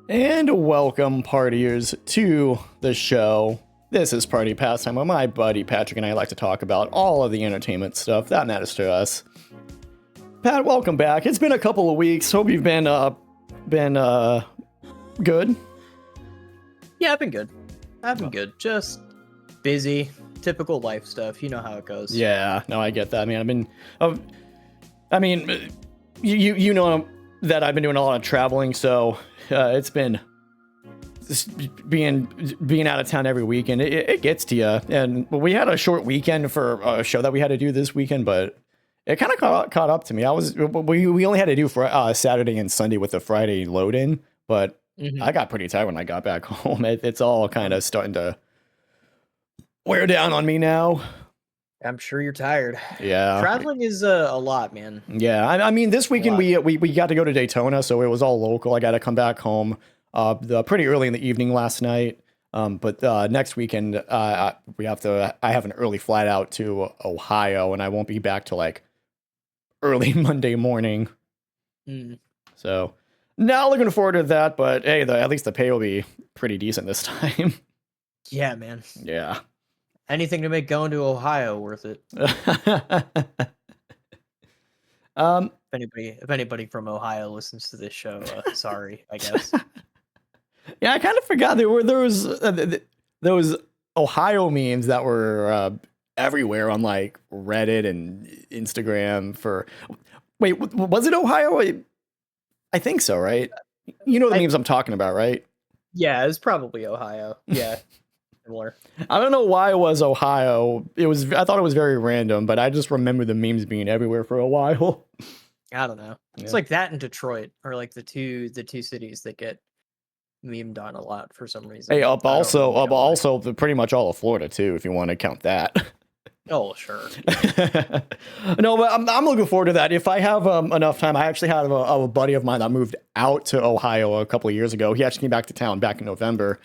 And welcome, partiers, to the show. This is Party Pastime, where my buddy Patrick and I like to talk about all of the entertainment stuff that matters to us. Pat, welcome back. It's been a couple of weeks. Hope you've been good. Yeah, I've been good. I've been good. Just busy, typical life stuff. You know how it goes. Yeah, no, I get that, man. You know that I've been doing a lot of traveling, so it's been just being out of town every weekend. It gets to you. And we had a short weekend for a show that we had to do this weekend, but it kind of caught up to me. We only had to do for Saturday and Sunday with the Friday load in, but I got pretty tired when I got back home. It's all kind of starting to wear down on me now. I'm sure you're tired. Yeah, traveling is a lot, man. Yeah, I mean, this weekend we got to go to Daytona, so it was all local. I got to come back home pretty early in the evening last night. But next weekend I have an early flight out to Ohio, and I won't be back till like early Monday morning. So not looking forward to that, but hey, at least the pay will be pretty decent this time. Yeah, man. Yeah. Anything to make going to Ohio worth it. If anybody from Ohio listens to this show, sorry, I guess. Yeah, I kind of forgot there were those Ohio memes that were everywhere on like Reddit and Instagram for. Wait, was it Ohio? I think so, right? You know the memes I'm talking about, right? Yeah, it's probably Ohio. Yeah. Similar. I don't know why it was Ohio. I thought it was very random, but I just remember the memes being everywhere for a while. I don't know. Yeah. It's like that in Detroit, or like the two cities that get memed on a lot for some reason. Hey, also pretty much all of Florida too, if you want to count that. Oh, sure. No, but I'm looking forward to that. If I have enough time, I actually have a buddy of mine that moved out to Ohio a couple of years ago. He actually came back to town back in November.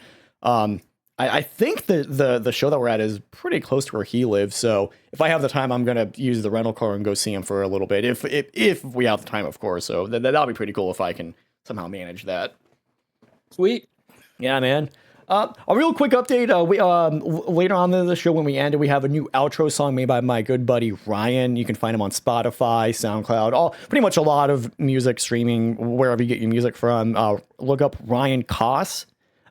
I think the show that we're at is pretty close to where he lives. So if I have the time, I'm gonna use the rental car and go see him for a little bit. If we have the time, of course. So that'll be pretty cool if I can somehow manage that. Sweet. Yeah, man. A real quick update. We later on in the show when we ended, we have a new outro song made by my good buddy Ryan. You can find him on Spotify, SoundCloud, pretty much a lot of music streaming wherever you get your music from. Look up Ryan Koss.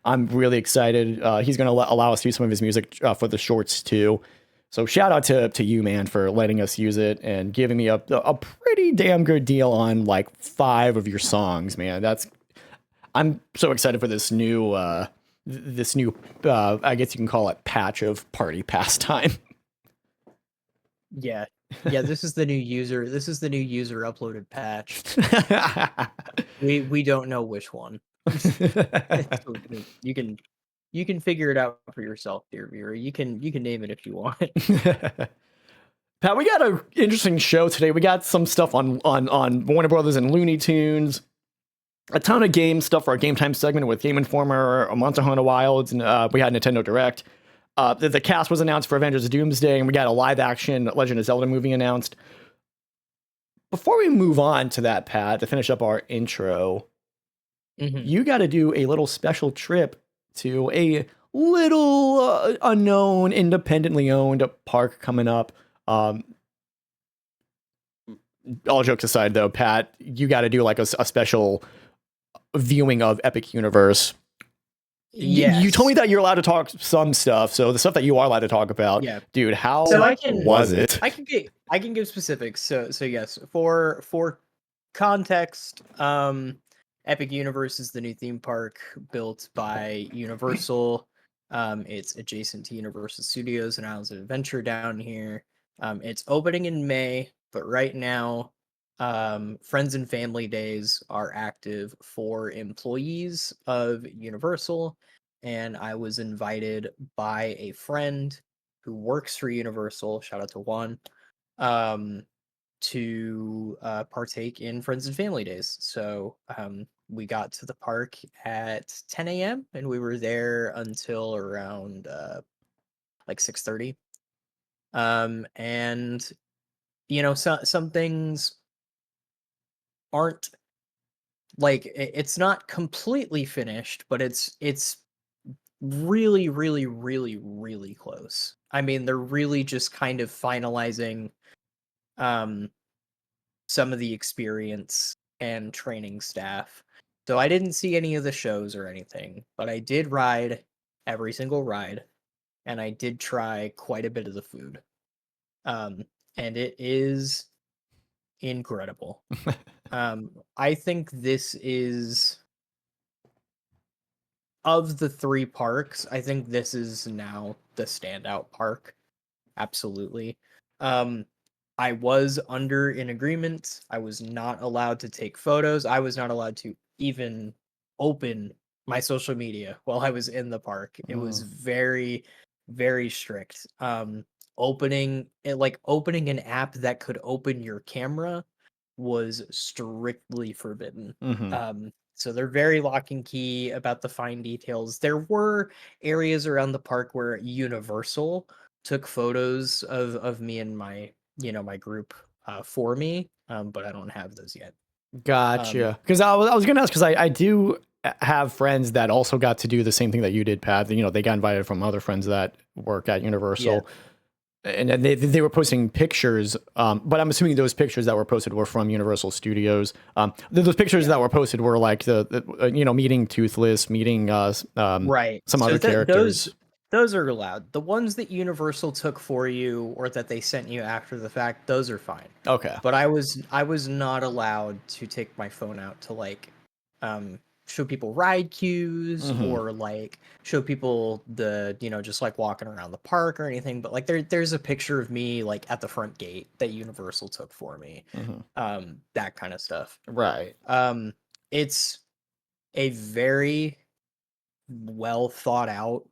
I'm really excited. He's going to allow us to use some of his music for the shorts too. So shout out to you, man, for letting us use it and giving me a pretty damn good deal on like 5 of your songs, man. I'm so excited for this new I guess you can call it patch of Party Pastime. Yeah. This is the new user uploaded patch. we don't know which one. You can figure it out for yourself, dear viewer. You can name it if you want. Pat, we got an interesting show today. We got some stuff on Warner Brothers and Looney Tunes. A ton of game stuff for our Game Time segment with Game Informer, Monster Hunter Wilds, and we had Nintendo Direct. The cast was announced for Avengers Doomsday, and we got a live-action Legend of Zelda movie announced. Before we move on to that, Pat, to finish up our intro, you got to do a little special trip to a little unknown, independently owned park coming up. All jokes aside, though, Pat, you got to do like a special viewing of Epic Universe. Yes. You told me that you're allowed to talk some stuff, so the stuff that you are allowed to talk about, dude, how was it? I can give specifics. So yes, for context, Epic Universe is the new theme park built by Universal. It's adjacent to Universal Studios and Islands of Adventure down here. It's opening in May, but right now Friends and Family Days are active for employees of Universal, and I was invited by a friend who works for Universal, shout out to Juan, to partake in Friends and Family Days. So we got to the park at 10 a.m. and we were there until around like 6:30. And some things aren't like it's not completely finished, but it's really, really, really, really close. I mean, they're really just kind of finalizing um some of the experience and training staff. So I didn't see any of the shows or anything, but I did ride every single ride, and I did try quite a bit of the food. Um, and it is incredible. I think this is of the three parks, I think this is now the standout park. Absolutely. Um, I was under an agreement. I was not allowed to take photos. I was not allowed to even open my social media while I was in the park. It was Mm. very, very strict. Opening an app that could open your camera was strictly forbidden. Hmm. So they're very lock and key about the fine details. There were areas around the park where Universal took photos of me and my group for me, but I don't have those yet. Um, Gotcha. Because I was gonna ask because I do have friends that also got to do the same thing that you did, Pat. You know, they got invited from other friends that work at yeah, Universal, and then they were posting pictures. But I'm assuming those pictures that were posted were from Universal Studios. Those pictures yeah, that were posted were like meeting Toothless, meeting right. some So other characters. those are allowed. The ones that Universal took for you or that they sent you after the fact, those are fine. Okay. But I was not allowed to take my phone out to um show people ride cues Hmm. or like show people just like walking around the park or anything. But like there's a picture of me like at the front gate that Universal took for me. Hmm. That kind of stuff. Right. Um, it's a very well thought out,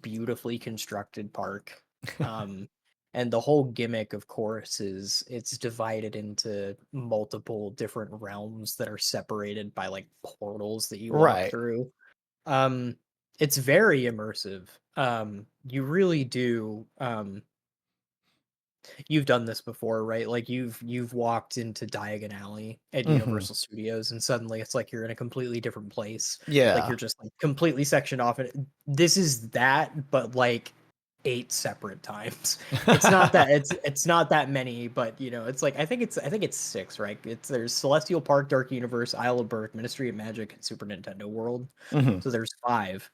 beautifully constructed park. Um, and the whole gimmick, of course, is it's divided into multiple different realms that are separated by like portals that you walk Right. through. Um, it's very immersive. You really do. You've done this before, right? Like you've walked into Diagon Alley at Hmm. Universal Studios and suddenly it's like you're in a completely different place. Like Yeah. you're just like completely sectioned off and this is that but like eight separate times. It's not that many, but it's like I think it's six, right? There's Celestial Park, Dark Universe, Isle of Birth, Ministry of Magic, and Super Nintendo World. Hmm. So there's five.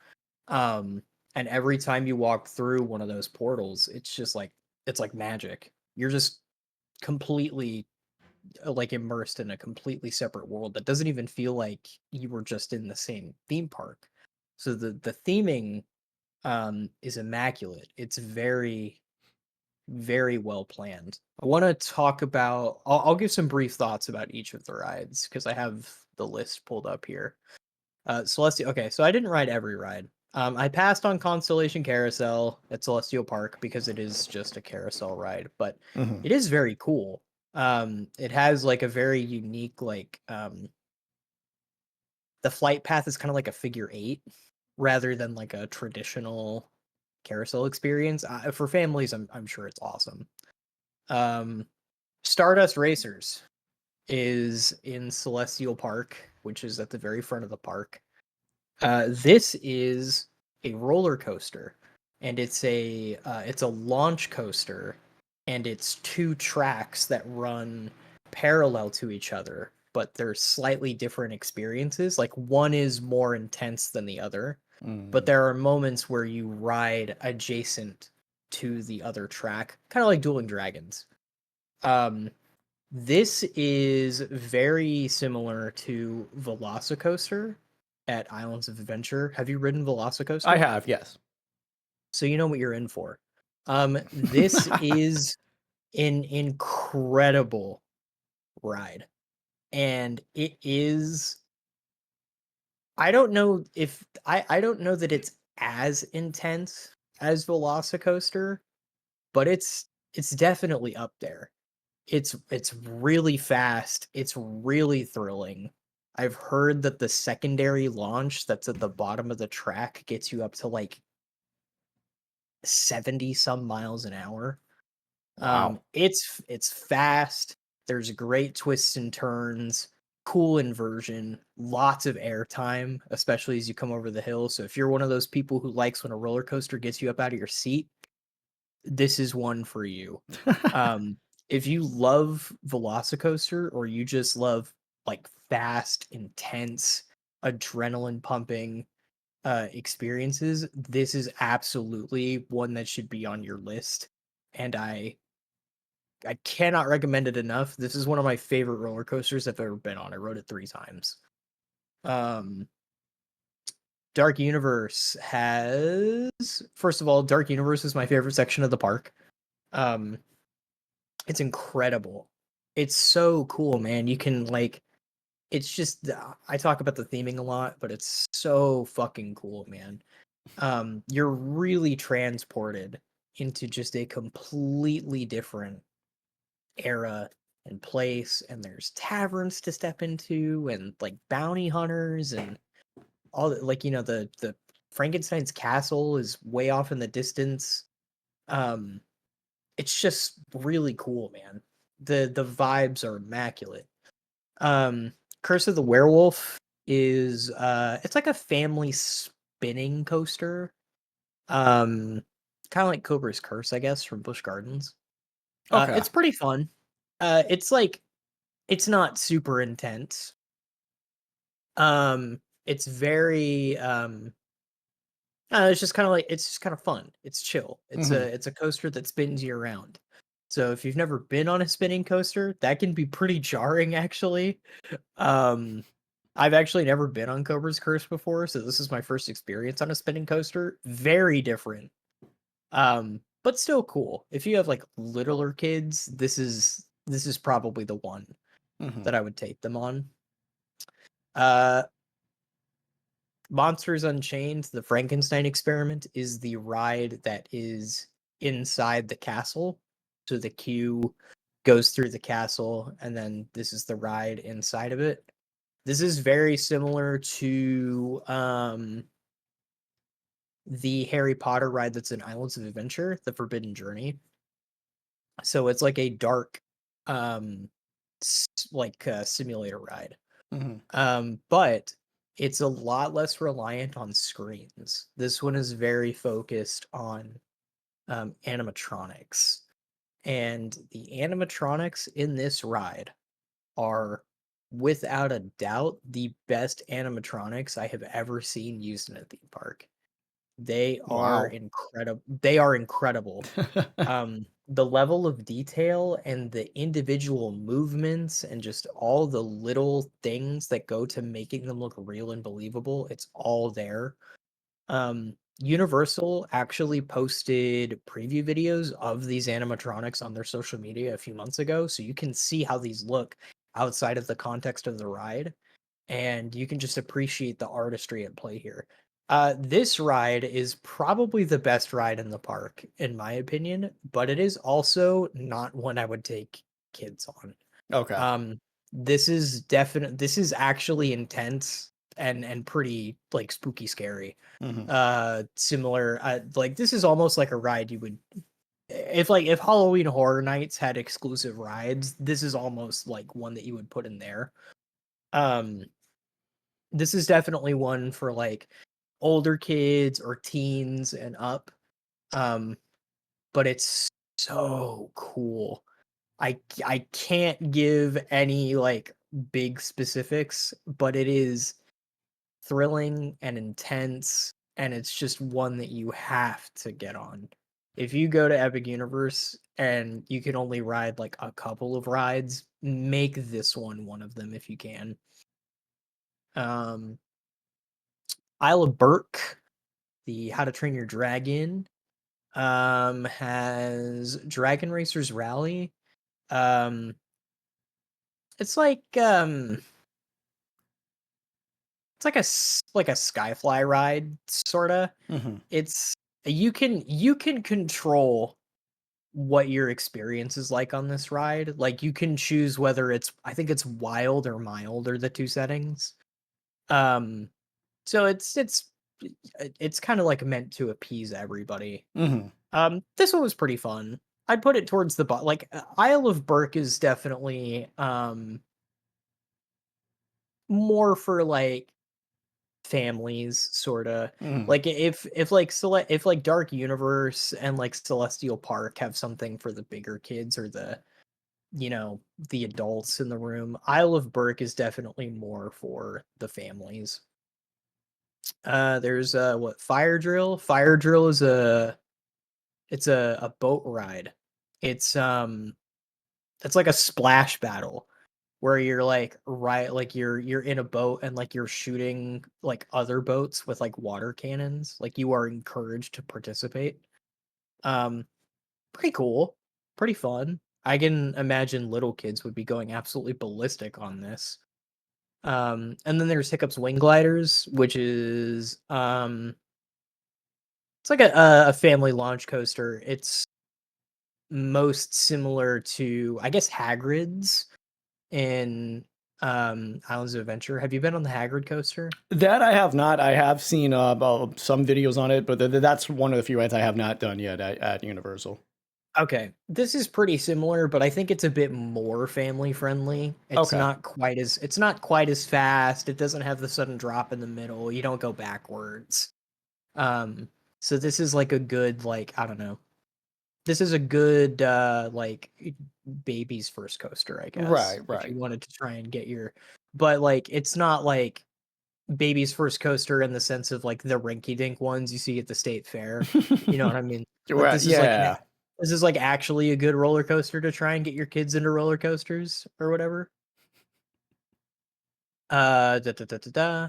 Um and every time you walk through one of those portals, it's like magic. You're just completely like immersed in a completely separate world that doesn't even feel like you were just in the same theme park. So the theming is immaculate. It's very very well planned. I want to talk about I'll give some brief thoughts about each of the rides because I have the list pulled up here. Celestial. Okay, so I didn't ride every ride. I passed on Constellation Carousel at Celestial Park because it is just a carousel ride, but Hmm. it is very cool. It has like a very unique the flight path is kind of like a figure eight rather than like a traditional carousel experience. For families, I'm sure it's awesome. Um, Stardust Racers is in Celestial Park, which is at the very front of the park. This is a roller coaster, and it's a launch coaster, and it's two tracks that run parallel to each other, but they're slightly different experiences. Like one is more intense than the other, but Mm. there are moments where you ride adjacent to the other track, kind of like Dueling Dragons. Um, this is very similar to Velocicoaster at Islands of Adventure. Have you ridden I Velocicoaster? have, yes. So you know what you're in for. This is an incredible ride. And it is I don't know that it's as intense as Velocicoaster, but it's definitely up there. It's really fast, it's really thrilling. I've heard that the secondary launch that's at the bottom of the track gets you up to, like, 70 some miles an hour. Wow. It's fast, there's great twists and turns, cool inversion, lots of airtime, especially as you come over the hill. So if you're one of those people who likes when a roller coaster gets you up out of your seat, this is one for you. If you love Velocicoaster or you just love like fast, intense, adrenaline pumping experiences, this is absolutely one that should be on your list. And I cannot recommend it enough. This is one of my favorite roller coasters I've ever been on. I rode it 3 times. Um, Dark Universe has, first of all, Dark Universe is my favorite section of the park. Um, it's incredible. It's so cool, man. You can like, it's just I talk about the theming a lot, but it's so fucking cool, man. You're really transported into just a completely different era and place, and there's taverns to step into and like bounty hunters and all like the Frankenstein's castle is way off in the distance. Um it's just really cool, man. The vibes are immaculate. Um Curse of the Werewolf is it's like a family spinning coaster. Um Kind of like Cobra's Curse, I guess, from Busch Gardens. Okay. It's pretty fun. It's like it's not super intense. It's very it's just kind of like it's just kind of fun. It's chill. Hmm. It's a coaster that spins you around. So if you've never been on a spinning coaster, that can be pretty jarring actually. Um I've actually never been on Cobra's Curse before, so this is my first experience on a spinning coaster. Very different. But still cool. If you have like littler kids, this is probably the one Hmm. that I would take them on. Uh Monsters Unchained, the Frankenstein experiment, is the ride that is inside the castle. So the queue goes through the castle, and then this is the ride inside of it. This is very similar to the Harry Potter ride that's in Islands of Adventure, the Forbidden Journey. So it's like a dark, um, simulator ride. Hmm. But it's a lot less reliant on screens. This one is very focused on animatronics. And the animatronics in this ride are, without a doubt, the best animatronics I have ever seen used in a theme park. They are Wow. incredible. They are incredible. The level of detail and the individual movements and just all the little things that go to making them look real and believable, it's all there. Universal actually posted preview videos of these animatronics on their social media a few months ago, so you can see how these look outside of the context of the ride, and you can just appreciate the artistry at play here. This ride is probably the best ride in the park, in my opinion, but it is also not one I would take kids on. Okay. Um, this is actually intense and pretty like spooky scary. Hmm. Similar, like this is almost like a ride you would if Halloween Horror Nights had exclusive rides, this is almost like one that you would put in there. Um, this is definitely one for like older kids or teens and up. Um, but it's so cool. I can't give any like big specifics, but it is thrilling and intense, and it's just one that you have to get on. If you go to Epic Universe and you can only ride like a couple of rides, make this one of them if you can. Um, Isle of Berk, the How to Train Your Dragon, has Dragon Racers Rally. Um, it's like it's like like a Skyfly ride, sorta. Hmm. It's you can control what your experience is like on this ride. Like you can choose whether it's I think it's wild or mild are the two settings. Um, so it's kind of like meant to appease everybody. Hmm. This one was pretty fun. I'd put it towards the Isle of Berk is definitely more for like families, sorta. Mm. Like if like if like Dark Universe and like Celestial Park have something for the bigger kids or the, you know, the adults in the room, Isle of Berk is definitely more for the families. There's what, Fire Drill? Fire Drill is it's a boat ride. It's it's like a splash battle where you're like like you're in a boat and like you're shooting like other boats with like water cannons. Like you are encouraged to participate. Um Pretty cool. Pretty fun. I can imagine little kids would be going absolutely ballistic on this. And then there's Hiccup's Wing Gliders, which is it's like a family launch coaster. It's most similar to, I guess, Hagrid's in Islands of Adventure. Have you been on the Hagrid coaster? That I have not. I have seen some videos on it, but that's one of the few rides I have not done yet at Universal. Okay. This is pretty similar, but I think it's a bit more family friendly. Okay. It's not quite as fast. It doesn't have the sudden drop in the middle. You don't go backwards. Um so this is like a good, like, I don't know. This is a good like baby's first coaster, I guess. Right, If you right. wanted to try and get your, but like it's not like baby's first coaster in the sense of like the rinky dink ones you see at the state fair. You know what I mean? Like Right, yeah. this is like actually a good roller coaster to try and get your kids into roller coasters or whatever. Da, da, da, da, da.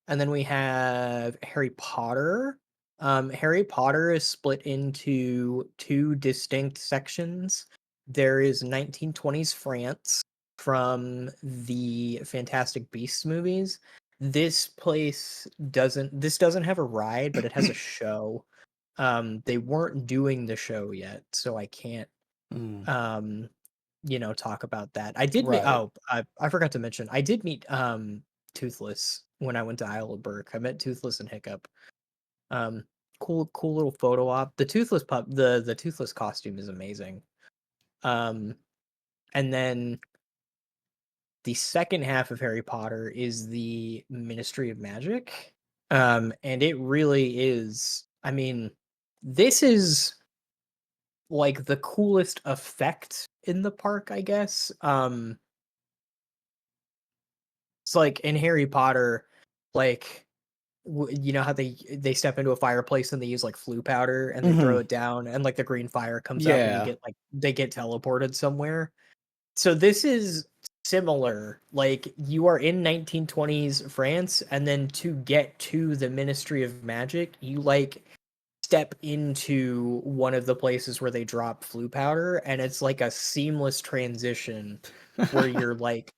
And then we have Harry Potter. Harry Potter is split into two distinct sections. There is 1920s France from the Fantastic Beasts movies. This doesn't have a ride, but it has a show. They weren't doing the show yet, so I can't Mm, um you know, talk about that. I did meet, right. I forgot to mention, I did meet Toothless when I went to Isle of Berk. I met Toothless and Hiccup. Um cool little photo op. The Toothless pup, the Toothless costume is amazing. Um and then the second half of Harry Potter is the Ministry of Magic. And it really is, I mean, this is like the coolest effect in the park, I guess. It's like in Harry Potter, like you know how they step into a fireplace and they use like flue powder and they throw Hmm. it down and like the green fire comes up and you Yeah. get like they get teleported somewhere. So this is similar. Like you are in 1920s France, and then to get to the Ministry of Magic, you like step into one of the places where they drop flue powder, and it's like a seamless transition where you're like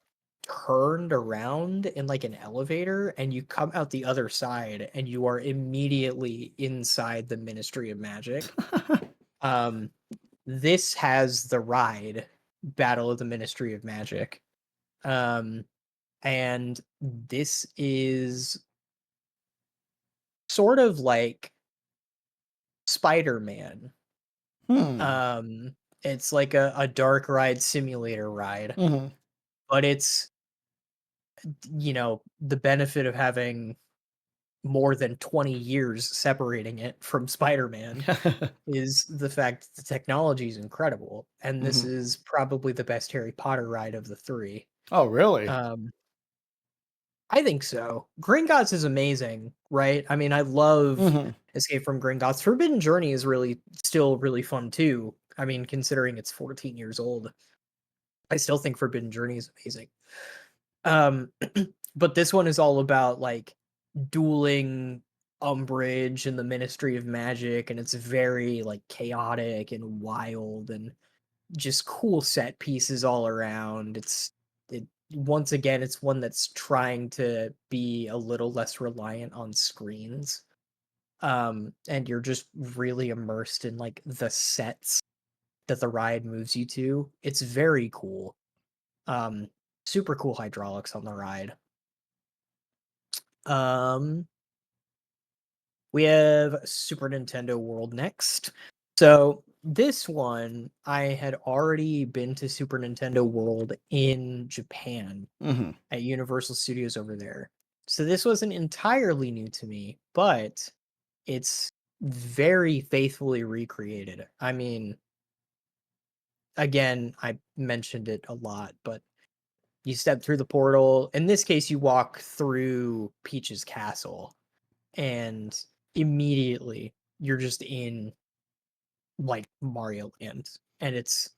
turned around in like an elevator and you come out the other side and you are immediately inside the Ministry of Magic. Um this has the ride Battle of the Ministry of Magic. Um and this is sort of like Spider-Man. Hmm. Um it's like a dark ride simulator ride, Hmm. but it's, you know, the benefit of having more than 20 years separating it from Spider-Man is the fact that the technology is incredible, and this Hmm. is probably the best Harry Potter ride of the 3. Oh, really? Um, I think so. Gringotts is amazing, right? I mean, I love Hmm. Escape from Gringotts. Forbidden Journey is really still really fun too. I mean, considering it's 14 years old, I still think Forbidden Journey is amazing. Um, but this one is all about like dueling Umbridge and the Ministry of Magic, and it's very like chaotic and wild and just cool set pieces all around. It once again, it's one that's trying to be a little less reliant on screens. And you're just really immersed in like the sets that the ride moves you to. It's very cool. Um, Super cool hydraulics on the ride. Um, we have Super Nintendo World next. So this one, I had already been to Super Nintendo World in Japan Mm-hmm. at Universal Studios over there. So this wasn't entirely new to me, but it's very faithfully recreated. I mean, again, I mentioned it a lot, but you step through the portal. In this case, you walk through Peach's castle, and immediately you're just in like Mario Land. And it's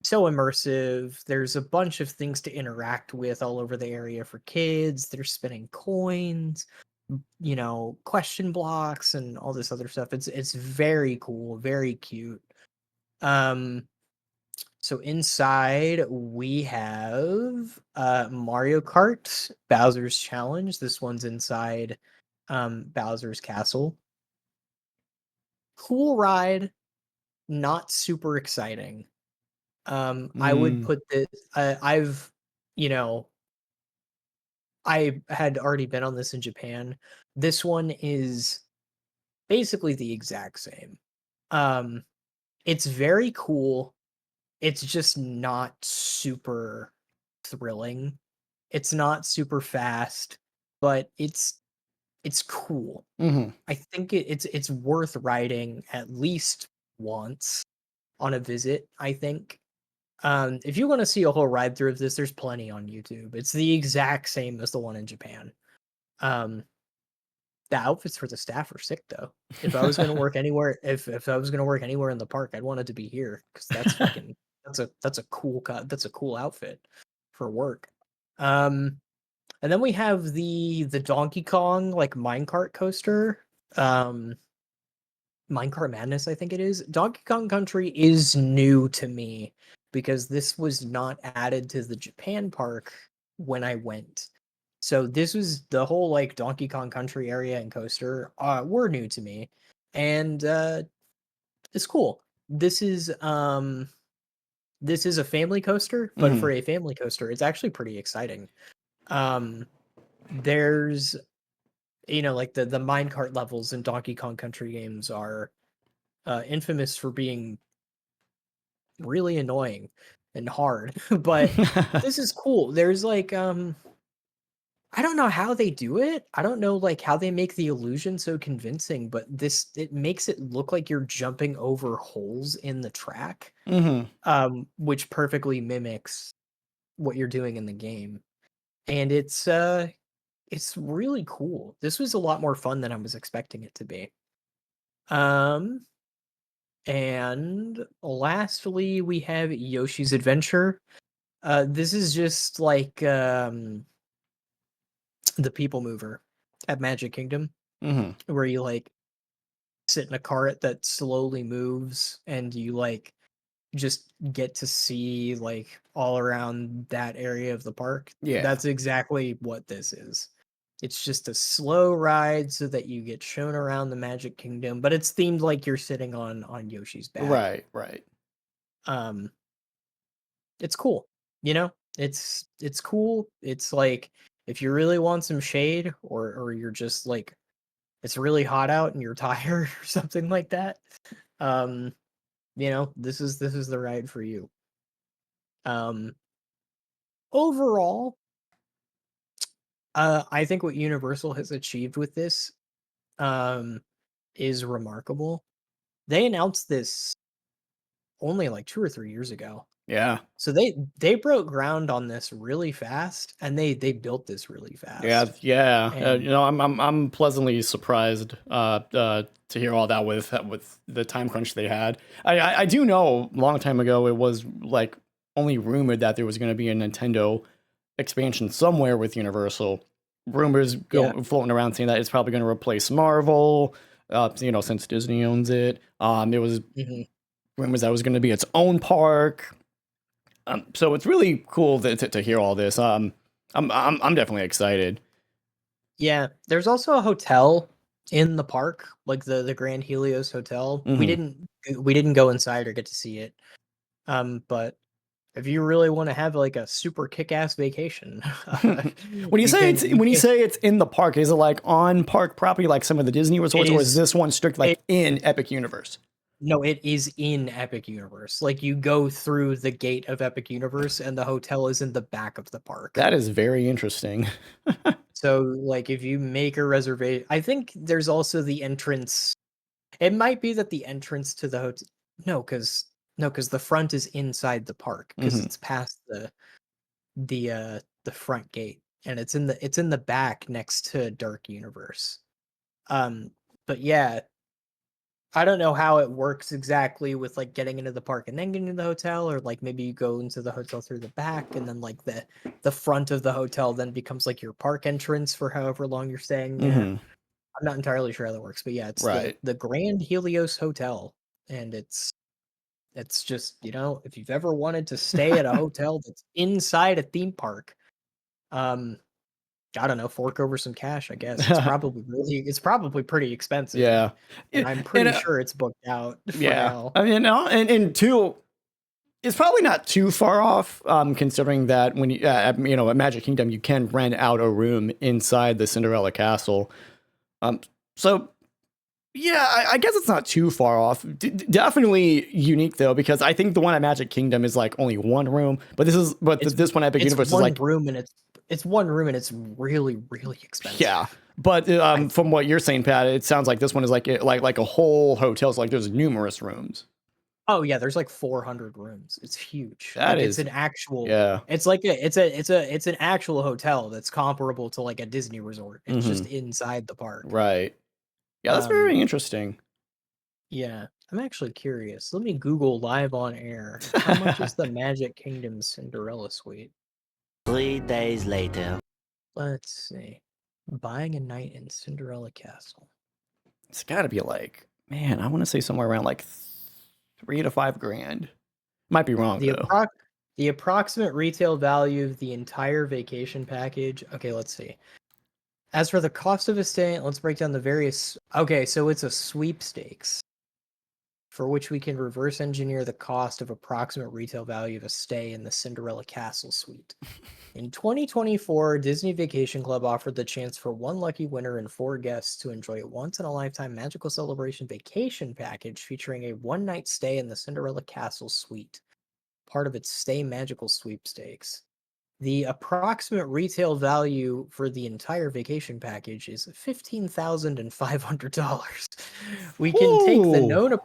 so immersive. There's a bunch of things to interact with all over the area for kids. They're spinning coins, question blocks and all this other stuff. It's very cool, very cute. Um so inside we have Mario Kart Bowser's Challenge. This one's inside Bowser's Castle. Cool ride, not super exciting. I would Mm. put this. I've, you know, I had already been on this in Japan. This one is basically the exact same. Um, it's very cool. It's just not super thrilling. It's not super fast, but it's cool. Mm-hmm. I think it's worth riding at least once on a visit, I think. If you want to see a whole ride through of this, there's plenty on YouTube. It's the exact same as the one in Japan. Um, the outfits for the staff are sick though. If I was gonna work anywhere, if I was gonna work anywhere in the park, I'd want it to be here because that's a cool that's a cool outfit for work. Um, and then we have the Donkey Kong like minecart coaster. Um, Minecart Madness, I think it is. Donkey Kong Country is new to me because this was not added to the Japan park when I went. So this was the whole like Donkey Kong Country area and coaster were new to me. And it's cool. This is a family coaster, but Mm-hmm. for a family coaster, it's actually pretty exciting. Um there's like the minecart levels in Donkey Kong Country games are infamous for being really annoying and hard. But this is cool. There's like I don't know how they do it. I don't know like how they make the illusion so convincing, but it makes it look like you're jumping over holes in the track, Mm-hmm. which perfectly mimics what you're doing in the game. And it's really cool. This was a lot more fun than I was expecting it to be. Um and lastly, we have Yoshi's Adventure. This is just like the People Mover at Magic Kingdom, Mm-hmm. where you like sit in a cart that slowly moves, and you like just get to see like all around that area of the park. Yeah. That's exactly what this is. It's just a slow ride so that you get shown around the Magic Kingdom, but it's themed like you're sitting on Yoshi's back. Right. Right. Um, it's cool. It's cool. It's like if you really want some shade or you're just like it's really hot out and you're tired or something like that. Um, this is the ride for you. Um, overall, I think what Universal has achieved with this um is remarkable. They announced this only like 2 or 3 years ago. Yeah. So they broke ground on this really fast, and they built this really Yeah, fast. yeah. And I'm pleasantly surprised to hear all that with the time crunch they had. I do know a long time ago it was like only rumored that there was going to be a Nintendo expansion somewhere with Universal. Rumors yeah, floating around saying that it's probably going to replace Marvel. Since Disney owns it. There was mhm. rumors that it was going to be its own park. So it's really cool to hear all this. I'm definitely excited. Yeah. There's also a hotel in the park, like the Grand Helios Hotel. Hmm. We didn't go inside or get to see it. But if you really want to have like a super kick-ass vacation, When you say you can. it's in the park, is it like on park property, like some of the Disney It resorts, or is is this one strict it like in Epic Universe? No, it is in Epic Universe. Like you go through the gate of Epic Universe and the hotel is in the back of the park. That is very interesting. So like if you make a reservation, I think there's also the entrance. It might be that the entrance to the hotel no, because the front is inside the park because Mhm. it's past the front gate and it's in the back next to Dark Universe. Um but yeah, I don't know how it works exactly with like getting into the park and then getting into the hotel, or like maybe you go into the hotel through the back and then like the front of the hotel then becomes like your park entrance for however long you're staying there. Mhm. I'm not entirely sure how that works, but yeah, it's the Right. the Grand Helios Hotel, and it's just, if you've ever wanted to stay at a hotel that's inside a theme park, um, I don't know, fork over some cash, I guess. It's probably pretty expensive, Yeah. and Yeah, I'm and pretty sure it's booked out for yeah. now. I mean, and two, it's probably not too far off, considering that when at Magic Kingdom, you can rent out a room inside the Cinderella Castle. Um, so yeah, I guess it's not too far off. Definitely unique though, because I think the one at Magic Kingdom is like only one room, but It's this one at Epic it's Universe is one like, room and it's one room and it's really, really yeah. expensive. But I from what you're saying, Pat, it sounds like this one is like a whole hotel. So like there's numerous rooms. Oh yeah, there's like 400 rooms. It's huge. That Like it's is, an actual yeah. it's like it's an actual hotel that's comparable to like a Disney resort. It's Hmm. just inside the park. Right. Yeah, that's Um very interesting. yeah, I'm actually curious. Let me Google live on air. How much is the Magic Kingdom Cinderella suite? 3 days later. Let's see. Buying a night in Cinderella Castle. It's got to be like, man, I want to say somewhere around like 3 to 5 grand. Might be wrong The though. approx the approximate retail value of the entire vacation package. Okay, let's see. As for the cost of a stay, let's break down the various. Okay, so it's a sweepstakes for which we can reverse engineer the cost of approximate retail value of a stay in the Cinderella Castle suite. In 2024, Disney Vacation Club offered the chance for one lucky winner and 4 guests to enjoy a once in a lifetime magical celebration vacation package featuring a one-night stay in the Cinderella Castle suite, part of its Stay Magical sweepstakes. The approximate retail value for the entire vacation package is $15,500. We can take the Ooh. known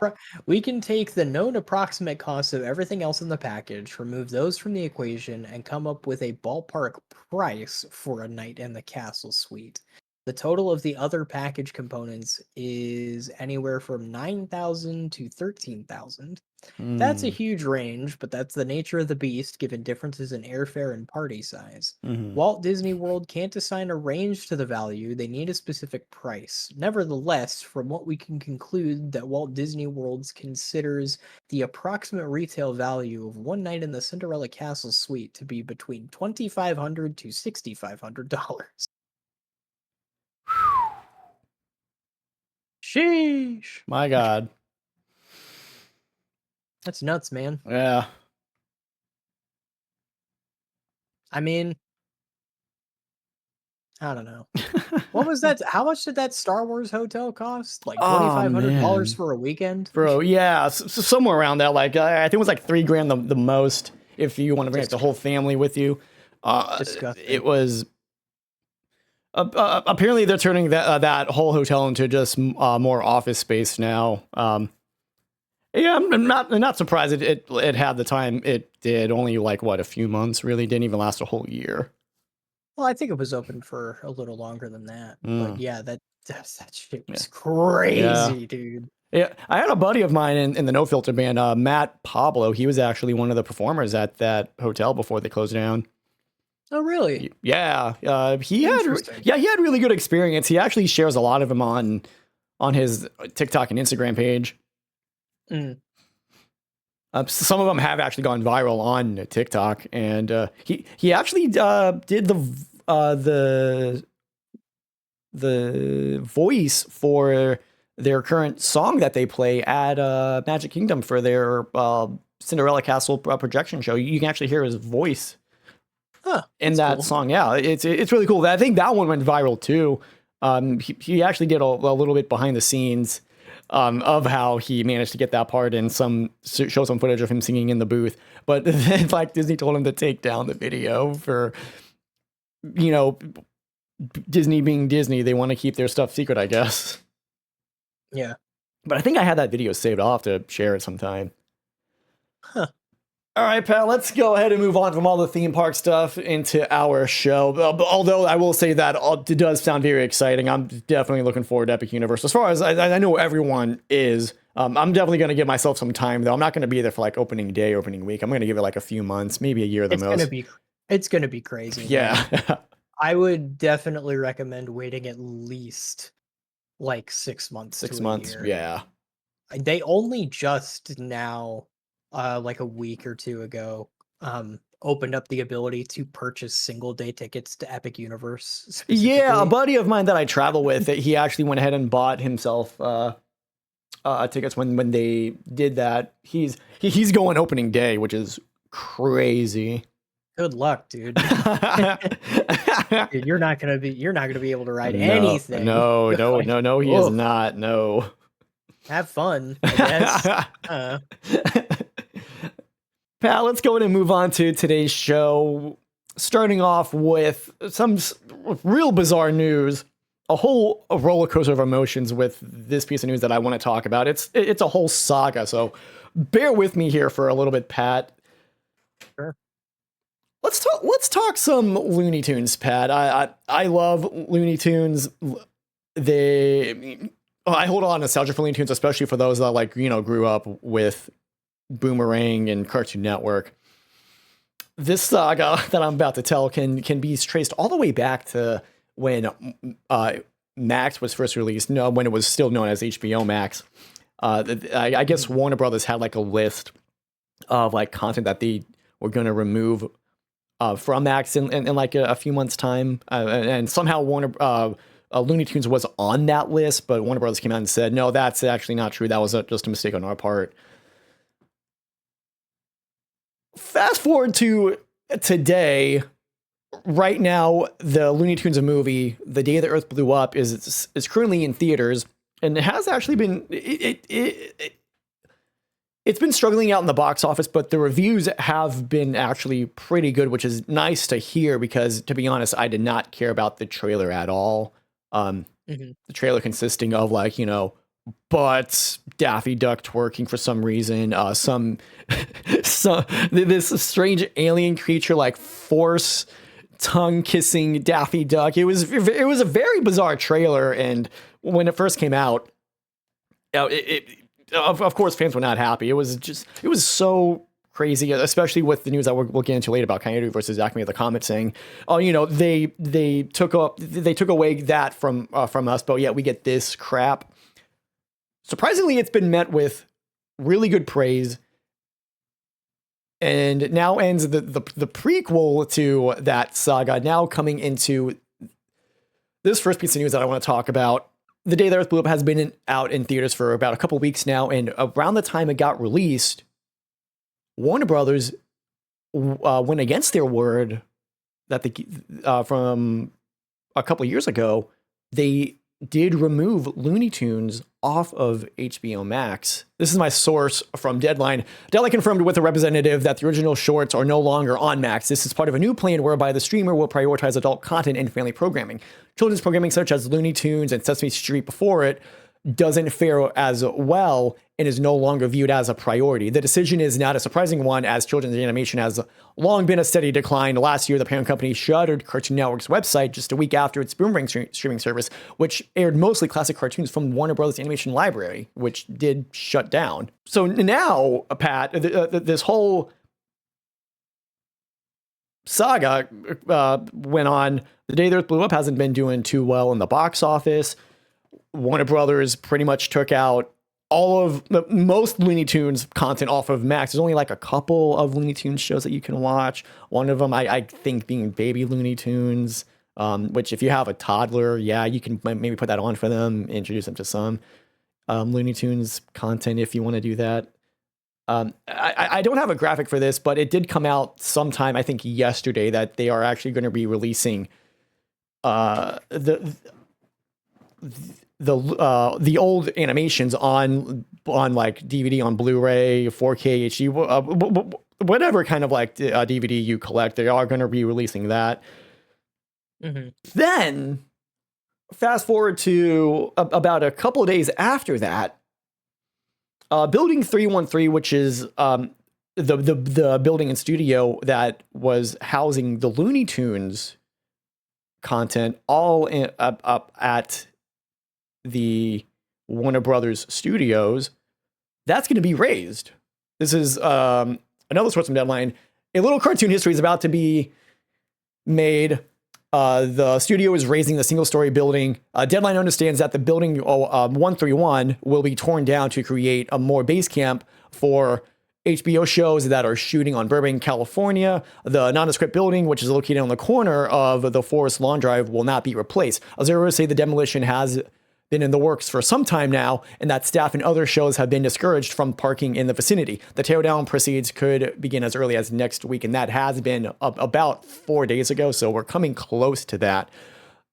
we can take the known approximate cost of everything else in the package, remove those from the equation, and come up with a ballpark price for a night in the castle suite. The total of the other package components is anywhere from 9,000 to 13,000. That's a Mm. huge range, but that's the nature of the beast given differences in airfare and party size. Hmm. Walt Disney World can't assign a range to the value, they need a specific price. Nevertheless, from what we can conclude that Walt Disney World considers the approximate retail value of one night in the Cinderella Castle suite to be between $2,500 to $6,500. Sheesh. My God. That's nuts, man. Yeah. I mean, I don't know. What was that? How much did that Star Wars hotel cost? Like Oh $2,500 man, for a weekend? bro. Yeah, somewhere around that. Like I think it was like 3 grand the most if you want to bring like the Just whole family with you. disgusting. It was. Apparently, they're turning that whole hotel into just more office space now. Yeah, I'm not surprised it had the time it did. Only like what, a few months. Really didn't even last a whole year. Well, I think it was open for a little longer than that. But Mm, yeah, that shit yeah, was yeah, crazy, dude. yeah. I had a buddy of mine in the No Filter band, Matt Pablo. He was actually one of the performers at that hotel before they closed down. Oh, really? Yeah, Interesting. he had really good experience. He actually shares a lot of them on his TikTok and Instagram page. Mm. Some of them have actually gone viral on TikTok, and he actually did the voice for their current song that they play at Magic Kingdom for their Cinderella Castle projection show. You can actually hear his voice Huh. in That's that cool. song. Yeah, it's really cool. I think that one went viral too. He actually did a little bit behind the scenes. of how he managed to get that part and show some footage of him singing in the booth. But in fact, Disney told him to take down the video for, you know, Disney being Disney. They want to keep their stuff secret, I guess. Yeah. But I think I had that video saved. I'll have to share it sometime. Huh. All right, pal, let's go ahead and move on from all the theme park stuff into our show. Although I will say that it does sound very exciting. I'm definitely looking forward to Epic Universe. As far as I know everyone is, I'm definitely going to give myself some time, though. I'm not going to be there for like opening day, opening week. I'm going to give it like a few months, maybe a year at the most. It's going to be crazy. Yeah. I would definitely recommend waiting at least like 6 months. 6 months, yeah. They only just now, like a week or two ago, opened up the ability to purchase single day tickets to Epic Universe. Yeah, a buddy of mine that I travel with, he actually went ahead and bought himself tickets when they did that. He's going opening day, which is crazy. Good luck, dude. Dude, you're not gonna be able to ride anything. No, he is not. No. Have fun, I guess. Pat, let's go ahead and move on to today's show. Starting off with some real bizarre news. A whole roller coaster of emotions with this piece of news that I want to talk about. It's a whole saga, so bear with me here for a little bit, Pat. Sure. Let's talk some Looney Tunes, Pat. I love Looney Tunes. I hold a lot of nostalgia for Looney Tunes, especially for those that grew up with Boomerang and Cartoon Network. This saga that I'm about to tell can be traced all the way back to when Max was first released, when it was still known as HBO Max. I guess Warner Brothers had like a list of like content that they were going to remove from Max in like a few months' time, and somehow Looney Tunes was on that list, but Warner Brothers came out and said, no, that's actually not true. That was just a mistake on our part. Fast forward to today. Right now, the Looney Tunes movie, The Day the Earth Blew Up, is currently in theaters, and it has actually been it's been struggling out in the box office, but the reviews have been actually pretty good, which is nice to hear because, to be honest, I did not care about the trailer at all. The trailer consisting of butts, Daffy Duck twerking for some reason, this strange alien creature like force tongue kissing Daffy Duck. It was a very bizarre trailer, and when it first came out, of course fans were not happy. It was so crazy, especially with the news that we'll get into later about Coyote versus Acme of the Comet saying, they took away that from us, but yet we get this crap. Surprisingly, it's been met with really good praise, and now ends the prequel to that saga, now coming into this first piece of news that I want to talk about. The Day the Earth Blew Up has been out in theaters for about a couple weeks now, and around the time it got released, Warner Brothers went against their word that from a couple years ago, they did remove Looney Tunes off of HBO Max. This is my source from Deadline. Deadline confirmed with a representative that the original shorts are no longer on Max. This is part of a new plan whereby the streamer will prioritize adult content and family programming. Children's programming such as Looney Tunes and Sesame Street before it doesn't fare as well and is no longer viewed as a priority. The decision is not a surprising one, as children's animation has long been a steady decline. Last year, the parent company shuttered Cartoon Network's website just a week after its Boomerang streaming service, which aired mostly classic cartoons from Warner Brothers Animation Library, which did shut down. So now, Pat, this whole saga went on. The Day the Earth Blew Up hasn't been doing too well in the box office. Warner Brothers pretty much took out all of most Looney Tunes content off of Max. There's only like a couple of Looney Tunes shows that you can watch. One of them, I think, being Baby Looney Tunes, which if you have a toddler, yeah, you can maybe put that on for them, introduce them to some Looney Tunes content if you want to do that. I don't have a graphic for this, but it did come out sometime, I think yesterday, that they are actually going to be releasing the old animations on like DVD, on Blu-ray, 4K HD, whatever kind of like DVD you collect. They are going to be releasing that. Mm-hmm. Then fast forward to about a couple of days after that, Building 313, which is the building and studio that was housing the Looney Tunes content, all up at the Warner Brothers studios, that's going to be razed. This is another source from Deadline. A little cartoon history is about to be made. The studio is raising the single-story building. Deadline understands that the building 131 will be torn down to create a more base camp for HBO shows that are shooting on Burbank, California. The nondescript building, which is located on the corner of the Forest Lawn Drive, will not be replaced. Observers say the demolition has been in the works for some time now, and that staff and other shows have been discouraged from parking in the vicinity. The teardown proceeds could begin as early as next week, and that has been about 4 days ago, so we're coming close to that.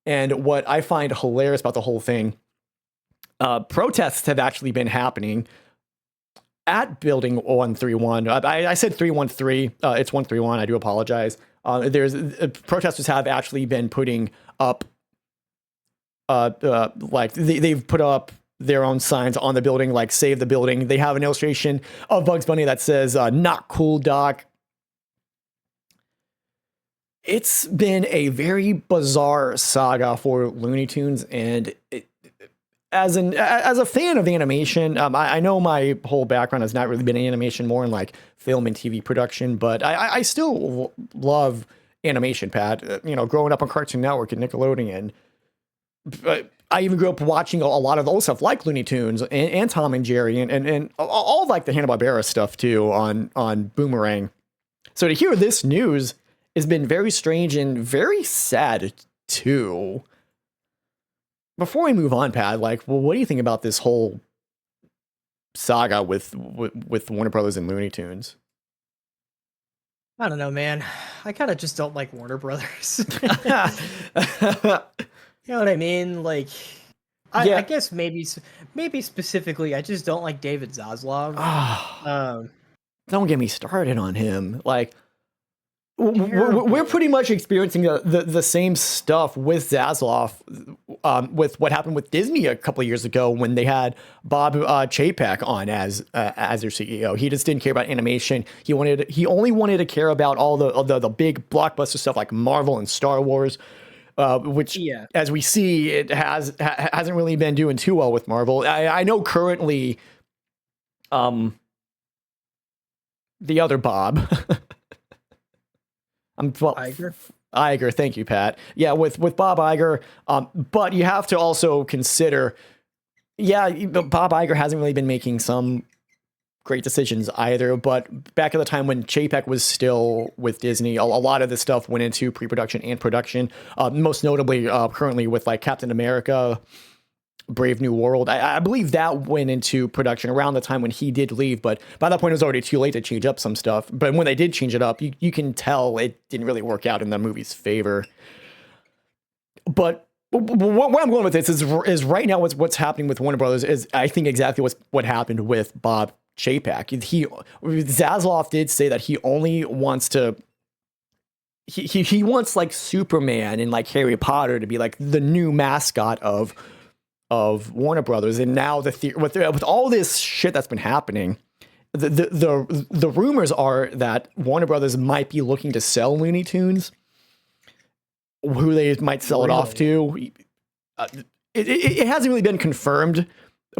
And what I find hilarious about the whole thing, protests have actually been happening at Building 131. I said 313, it's 131, I do apologize. Protesters have actually been putting up like they've put up their own signs on the building, like save the building. They have an illustration of Bugs Bunny that says not cool, Doc. It's been a very bizarre saga for Looney Tunes, and as a fan of animation, I know my whole background has not really been in animation, more in like film and TV production, but I still love animation, Pat. Growing up on Cartoon Network and Nickelodeon. But I even grew up watching a lot of the old stuff like Looney Tunes and Tom and Jerry and all like the Hanna-Barbera stuff too on Boomerang. So to hear this news has been very strange and very sad too. Before we move on, Pat, what do you think about this whole saga with Warner Brothers and Looney Tunes? I don't know, man. I kind of just don't like Warner Brothers. You know what I mean? Like, I guess maybe specifically, I just don't like David Zaslav. Don't get me started on him. Like, we're pretty much experiencing the same stuff with Zaslav, with what happened with Disney a couple of years ago when they had Bob Chapek on as their CEO. He just didn't care about animation. He only wanted to care about all the big blockbuster stuff like Marvel and Star Wars. Which, as we see, it hasn't really been doing too well with Marvel. I know currently, the other Bob, Iger. Thank you, Pat. Yeah, with Bob Iger. But you have to also consider, Bob Iger hasn't really been making some great decisions either, but back at the time when Chapek was still with Disney, a lot of this stuff went into pre-production and production, most notably currently with like Captain America, Brave New World. I believe that went into production around the time when he did leave, but by that point it was already too late to change up some stuff. But when they did change it up, you can tell it didn't really work out in the movie's favor. But where I'm going with this is right now what's happening with Warner Brothers is I think exactly what happened with Bob Chapek. Zaslav did say that he only wants to. He wants like Superman and like Harry Potter to be like the new mascot of Warner Brothers. And now with all this shit that's been happening, the rumors are that Warner Brothers might be looking to sell Looney Tunes. Who they might sell it off to. It hasn't really been confirmed.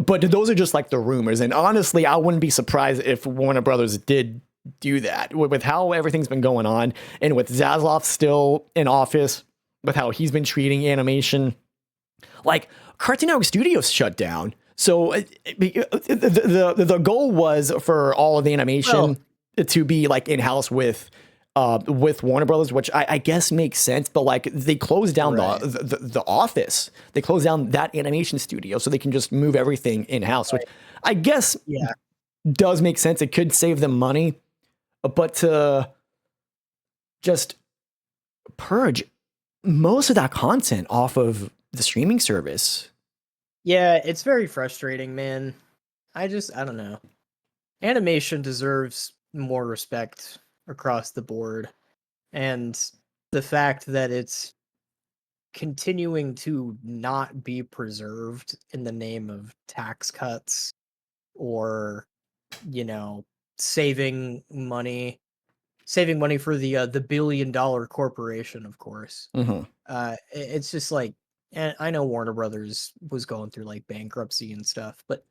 But those are just like the rumors. And honestly, I wouldn't be surprised if Warner Brothers did do that with how everything's been going on and with Zaslav still in office, with how he's been treating animation. Like Cartoon Network Studios shut down. So the goal was for all of the animation to be like in-house with Warner Brothers, which I guess makes sense, but like they closed down the office. They closed down that animation studio so they can just move everything in-house, which I guess does make sense. It could save them money, but to just purge most of that content off of the streaming service. Yeah, it's very frustrating, man. I don't know. Animation deserves more respect across the board. And the fact that it's continuing to not be preserved in the name of tax cuts or, you know, saving money for the billion-dollar corporation, of course. Mm-hmm. It's just like, and I know Warner Brothers was going through like bankruptcy and stuff, but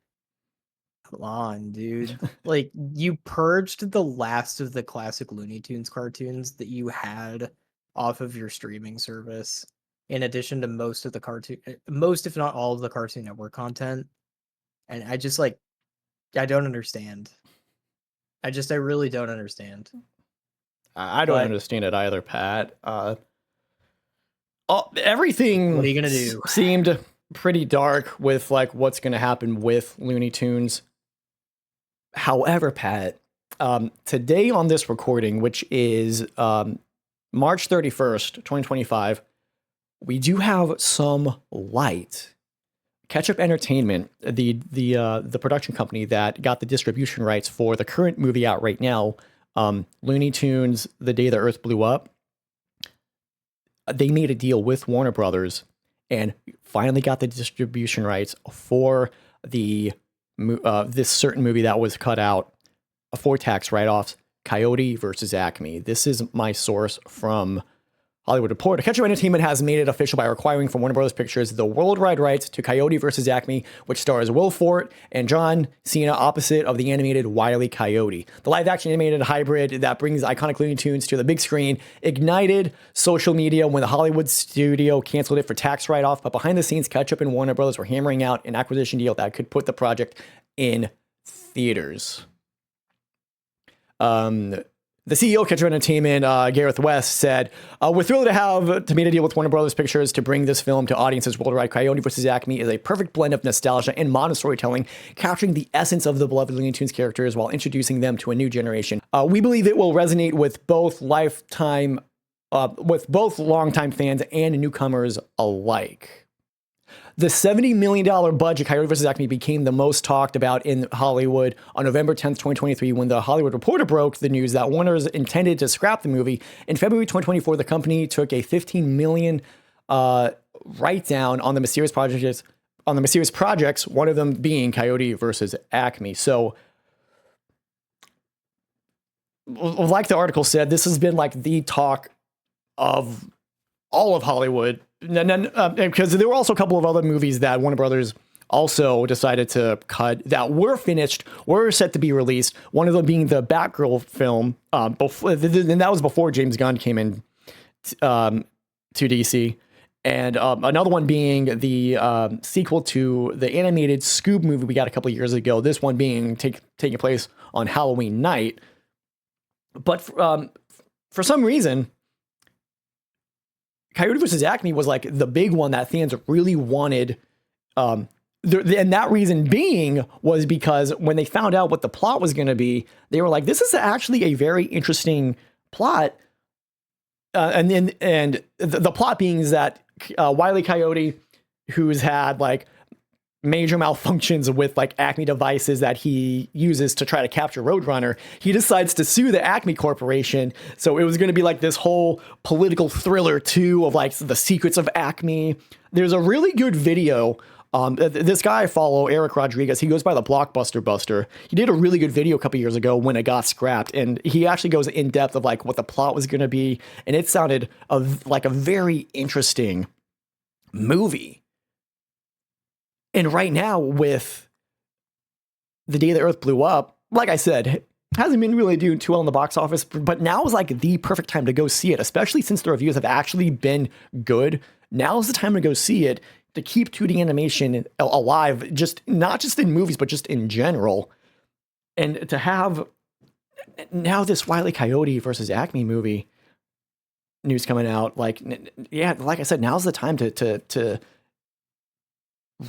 come on, dude. Like, you purged the last of the classic Looney Tunes cartoons that you had off of your streaming service, in addition to most, if not all, of the Cartoon Network content. And I just like, I don't understand. I really don't understand. I don't But understand it either, Pat. Everything what are you gonna do? seemed pretty dark with like what's going to happen with Looney Tunes. However, Pat, today on this recording, which is March 31st, 2025, we do have some light. Ketchup Entertainment, the production company that got the distribution rights for the current movie out right now, Looney Tunes: The Day the Earth Blew Up, they made a deal with Warner Brothers and finally got the distribution rights for the this certain movie that was cut out for tax write-offs, Coyote versus Acme. This is my source from Hollywood Reporter. Ketchup Entertainment has made it official by requiring from Warner Bros. Pictures the worldwide rights to Coyote versus Acme, which stars Will Forte and John Cena opposite of the animated Wile E. Coyote. The live-action animated hybrid that brings iconic Looney Tunes to the big screen ignited social media when the Hollywood studio canceled it for tax write-off, but behind the scenes, Ketchup and Warner Bros. Were hammering out an acquisition deal that could put the project in theaters. The CEO of Ketchup Entertainment, Gareth West, said, "We're thrilled to made a deal with Warner Brothers Pictures to bring this film to audiences worldwide. Coyote vs. Acme is a perfect blend of nostalgia and modern storytelling, capturing the essence of the beloved Looney Tunes characters while introducing them to a new generation. We believe it will resonate with both longtime fans and newcomers alike." The $70 million budget, Coyote vs. Acme, became the most talked about in Hollywood on November 10th, 2023, when the Hollywood Reporter broke the news that Warner's intended to scrap the movie. In February 2024, the company took a $15 million write-down on the mysterious projects, one of them being Coyote versus Acme. So, like the article said, this has been like the talk of all of Hollywood. Because there were also a couple of other movies that Warner Brothers also decided to cut that were finished, were set to be released. One of them being the Batgirl film, and that was before James Gunn came in to DC. And another one being the sequel to the animated Scoob movie we got a couple of years ago. This one being taking place on Halloween night. But for some reason, Coyote vs. Acme was like the big one that fans really wanted. And that reason being was because when they found out what the plot was going to be, they were like, this is actually a very interesting plot. And the plot being is that Wile E. Coyote, who's had like major malfunctions with like Acme devices that he uses to try to capture Roadrunner, he decides to sue the Acme Corporation. So it was going to be like this whole political thriller too of like the secrets of Acme. There's a really good video. This guy I follow, Eric Rodriguez, he goes by the Blockbuster Buster. He did a really good video a couple years ago when it got scrapped, and he actually goes in depth of like what the plot was going to be, and it sounded like a very interesting movie. And right now, with The Day the Earth Blew Up, like I said, hasn't been really doing too well in the box office, but now is like the perfect time to go see it, especially since the reviews have actually been good. Now is the time to go see it, to keep 2D animation alive, not just in movies, but just in general. And to have now this Wile E. Coyote versus Acme movie news coming out, like, yeah, like I said, now's the time to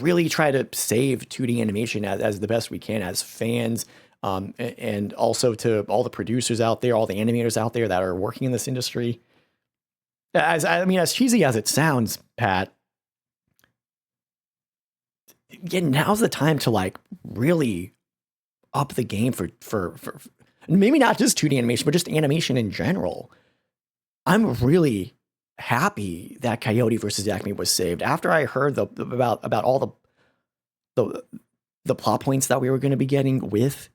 really try to save 2D animation as the best we can as fans, and also to all the producers out there, all the animators out there that are working in this industry. As cheesy as it sounds, Pat, yeah, now's the time to like really up the game for maybe not just 2D animation, but just animation in general. I'm really happy that Coyote versus Acme was saved after I heard about all the the plot points that we were going to be getting with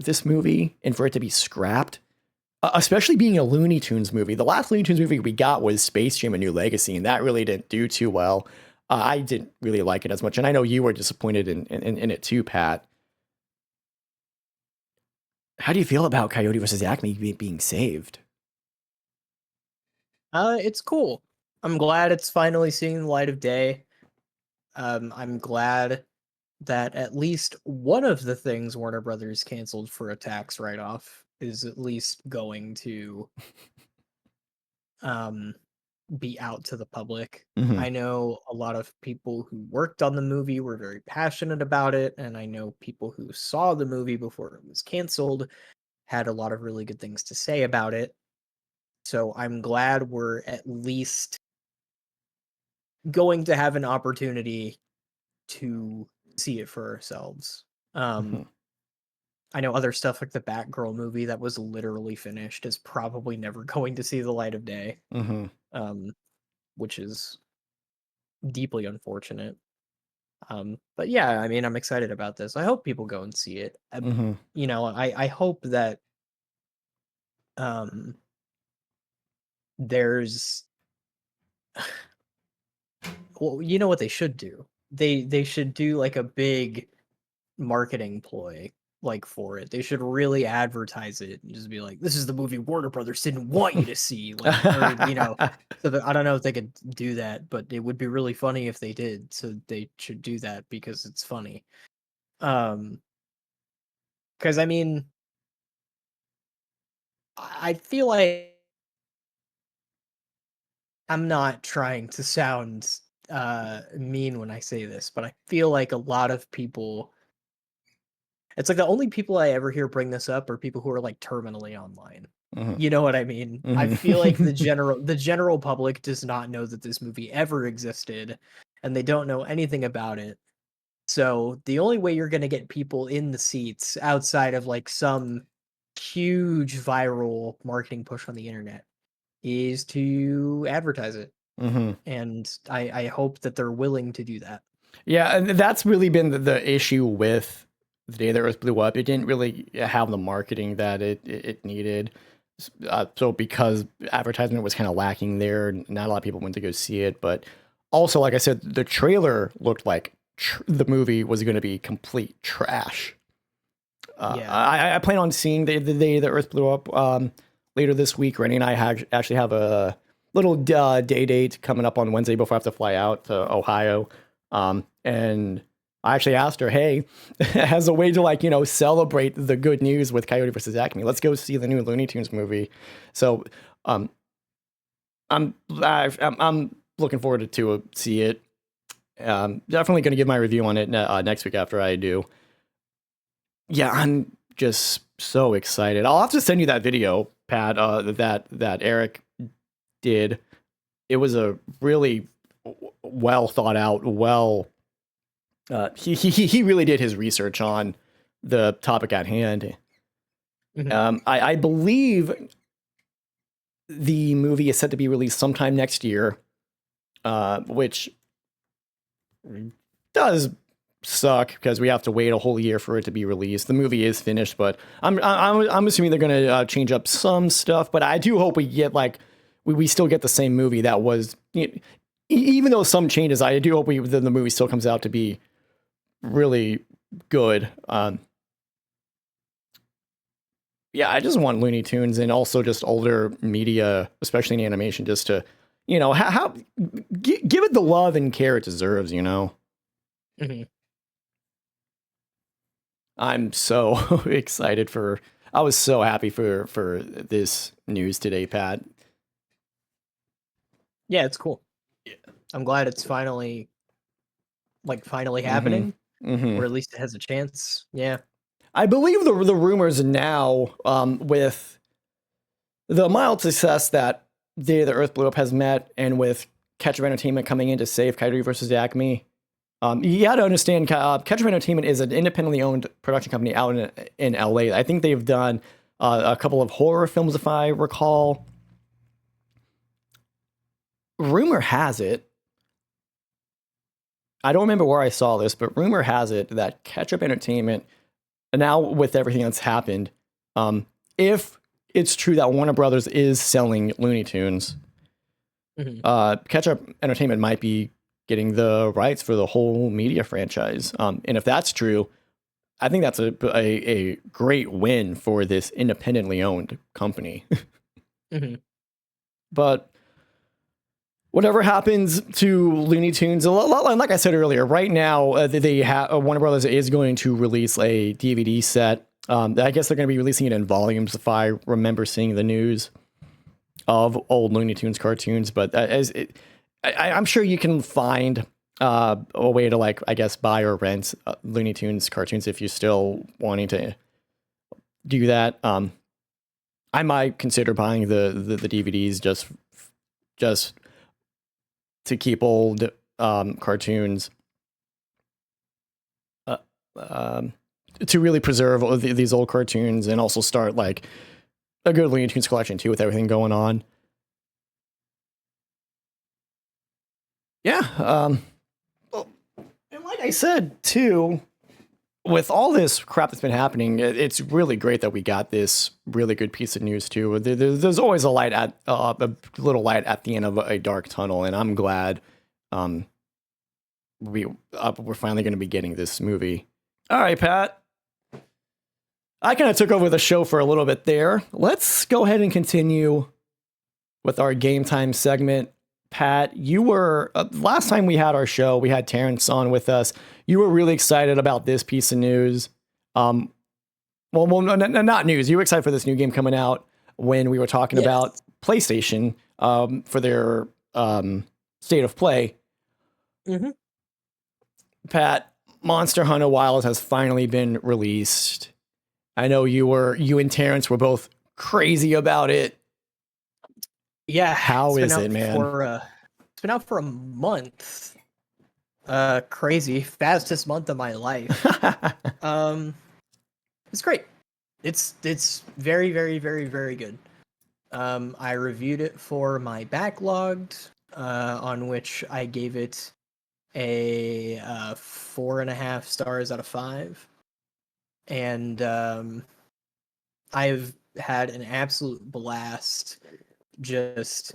this movie, and for it to be scrapped, especially being a Looney Tunes movie. The last Looney Tunes movie we got was Space Jam: A New Legacy, and that really didn't do too well. I didn't really like it as much, and I know you were disappointed in it too, Pat. How do you feel about Coyote versus Acme being saved? It's cool. I'm glad it's finally seeing the light of day. I'm glad that at least one of the things Warner Brothers canceled for a tax write-off is at least going to be out to the public. Mm-hmm. I know a lot of people who worked on the movie were very passionate about it, and I know people who saw the movie before it was canceled had a lot of really good things to say about it. So I'm glad we're at least going to have an opportunity to see it for ourselves. Mm-hmm. I know other stuff like the Batgirl movie that was literally finished is probably never going to see the light of day, Mm-hmm. which is deeply unfortunate. But yeah, I mean, I'm excited about this. I hope people go and see it. Mm-hmm. You know, I hope that um, there's well, you know what they should do? They should do like a big marketing ploy like for it. They should really advertise it and just be like, "This is the movie Warner Brothers didn't want you to see," like, or you know. So that, I don't know if they could do that, but it would be really funny if they did. So they should do that because it's funny. Um, because I mean, I feel like I'm not trying to sound mean when I say this, but I feel like a lot of people it's like the only people I ever hear bring this up are people who are like terminally online. Mm-hmm. You know what I mean? I feel like the general public does not know that this movie ever existed and they don't know anything about it. So the only way you're going to get people in the seats outside of like some huge viral marketing push on the internet is to advertise it. Mm-hmm. And I hope that they're willing to do that. Yeah, and that's really been the issue with the day the Earth blew up. It didn't really have the marketing that it needed. So because advertisement was kind of lacking there, not a lot of people went to go see it. But also, like I said, the trailer looked like the movie was going to be complete trash. Yeah. I plan on seeing the day the Earth blew up later this week. Rennie and I actually have a little day date coming up on Wednesday before I have to fly out to Ohio. And I actually asked her, hey, as a way to like, celebrate the good news with Coyote versus Acme, let's go see the new Looney Tunes movie. So, I'm looking forward to see it. Definitely going to give my review on it next week after I do. Yeah, I'm just so excited. I'll have to send you that video, Pat, that Eric did. It was a really well thought out, he really did his research on the topic at hand. Mhm. I believe the movie is set to be released sometime next year, which does suck because we have to wait a whole year for it to be released. The movie is finished, but I'm assuming they're going to change up some stuff. But I do hope we get like we still get the same movie that was. Even though some changes, I do hope the movie still comes out to be really good. Yeah, I just want Looney Tunes and also just older media, especially in animation, just to, give it the love and care it deserves. Mm-hmm. I'm so excited I was so happy for this news today, Pat. Yeah, it's cool. Yeah. I'm glad it's finally happening, Mm-hmm. or at least it has a chance. Yeah. I believe the rumors now, with the mild success that Day the Earth Blew Up has met, and with Catch of Entertainment coming in to save Coyote versus Acme, You got to understand, Ketchup Entertainment is an independently owned production company out in LA. I think they've done a couple of horror films, if I recall. Rumor has it, I don't remember where I saw this, but rumor has it that Ketchup Entertainment, now with everything that's happened, if it's true that Warner Brothers is selling Looney Tunes, Ketchup Entertainment might be getting the rights for the whole media franchise. And if that's true, I think that's a great win for this independently owned company. But whatever happens to Looney Tunes, like I said earlier, right now Warner Brothers is going to release a DVD set. I guess they're going to be releasing it in volumes, if I remember seeing the news of old Looney Tunes cartoons. But I'm sure you can find a way to, like, I guess, buy or rent Looney Tunes cartoons if you're still wanting to do that. I might consider buying the DVDs just to keep old cartoons, to really preserve these old cartoons, and also start like a good Looney Tunes collection too, with everything going on. Yeah. Well, and like I said too, with all this crap that's been happening, it's really great that we got this really good piece of news too. There's always a little light at the end of a dark tunnel, and I'm glad we're finally going to be getting this movie. All right, Pat. I kind of took over the show for a little bit there. Let's go ahead and continue with our game time segment. Pat, you were last time we had our show, we had Terrence on with us. You were really excited about this piece of news. Well, not news. You were excited for this new game coming out when we were talking about PlayStation for their State of Play. Pat, Monster Hunter Wilds has finally been released. I know you and Terrence were both crazy about it. Yeah. How is it, man? It's been out for a month. Crazy. Fastest month of my life. It's great. It's very, very, very, very good. I reviewed it for my backlogged, on which I gave it a 4.5 stars out of 5. And I've had an absolute blast just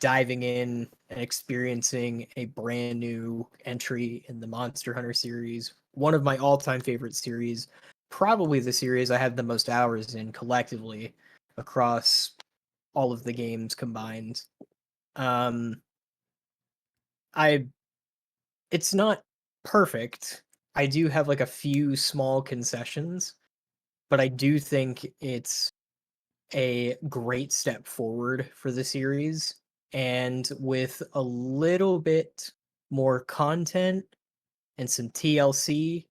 diving in and experiencing a brand new entry in the Monster Hunter series. One of my all-time favorite series, probably the series I have the most hours in collectively across all of the games combined. It's not perfect. I do have like a few small concessions, but I do think it's a great step forward for the series, and with a little bit more content and some TLC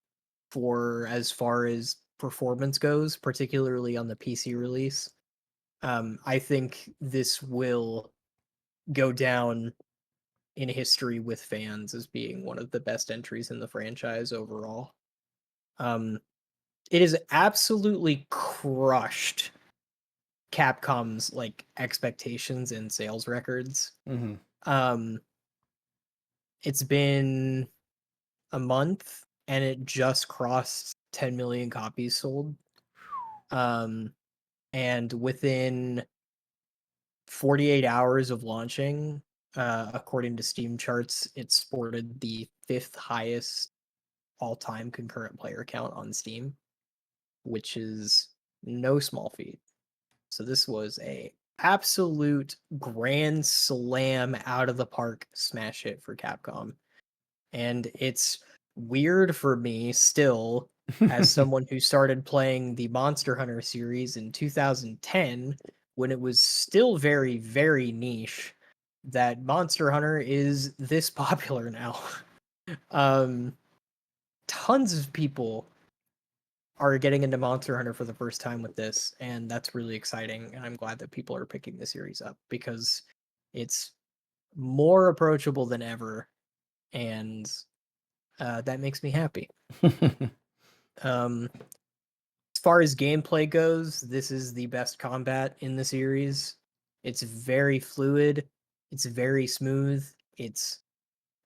for as far as performance goes, particularly on the PC release, I think this will go down in history with fans as being one of the best entries in the franchise overall. It has absolutely crushed Capcom's like expectations and sales records. It's been a month and it just crossed 10 million copies sold. And within 48 hours of launching, according to Steam charts, it sported the 5th highest all-time concurrent player count on Steam, which is no small feat. So this was a absolute grand slam out of the park smash hit for Capcom. And it's weird for me still, as someone who started playing the Monster Hunter series in 2010, when it was still very, very niche, that Monster Hunter is this popular now. Tons of people are getting into Monster Hunter for the first time with this, and that's really exciting. And I'm glad that people are picking the series up because it's more approachable than ever, and that makes me happy. As far as gameplay goes, this is the best combat in the series. It's very fluid. It's very smooth. It's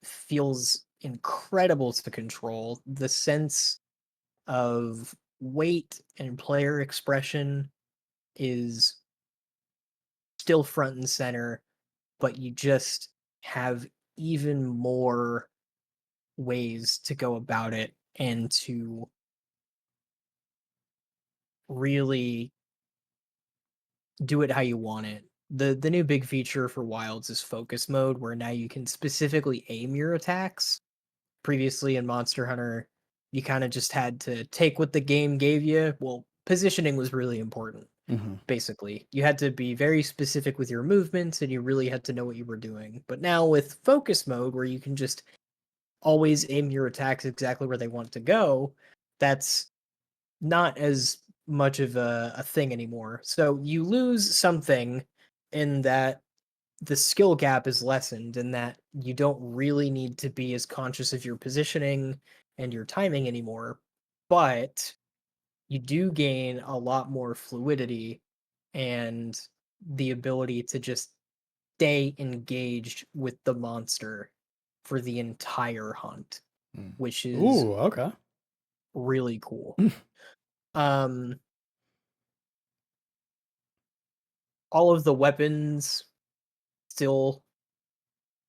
feels incredible to control. The sense of weight and player expression is still front and center, but you just have even more ways to go about it and to really do it how you want it. The new big feature for Wilds is focus mode, where now you can specifically aim your attacks. Previously in Monster Hunter, you kind of just had to take what the game gave you. Well, positioning was really important. Basically, you had to be very specific with your movements and you really had to know what you were doing. But now with focus mode, where you can just always aim your attacks exactly where they want to go, that's not as much of a thing anymore. So you lose something in that the skill gap is lessened, and that you don't really need to be as conscious of your positioning and your timing anymore. But you do gain a lot more fluidity and the ability to just stay engaged with the monster for the entire hunt, which is Ooh, okay. really cool. um all of the weapons still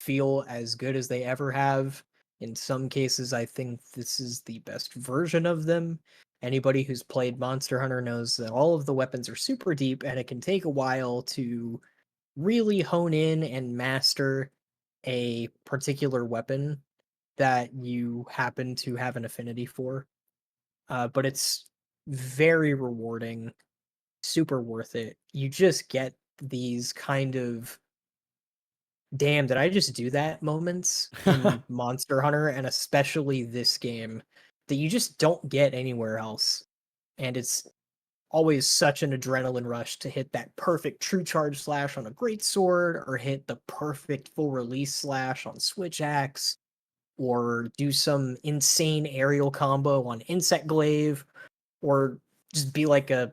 feel as good as they ever have. In some cases, I think this is the best version of them. Anybody who's played Monster Hunter knows that all of the weapons are super deep, and it can take a while to really hone in and master a particular weapon that you happen to have an affinity for. But it's very rewarding, super worth it. You just get these kind of damn, did I just do that moments in Monster Hunter, and especially this game, that you just don't get anywhere else. And it's always such an adrenaline rush to hit that perfect true charge slash on a great sword, or hit the perfect full release slash on switch axe, or do some insane aerial combo on insect glaive, or just be like a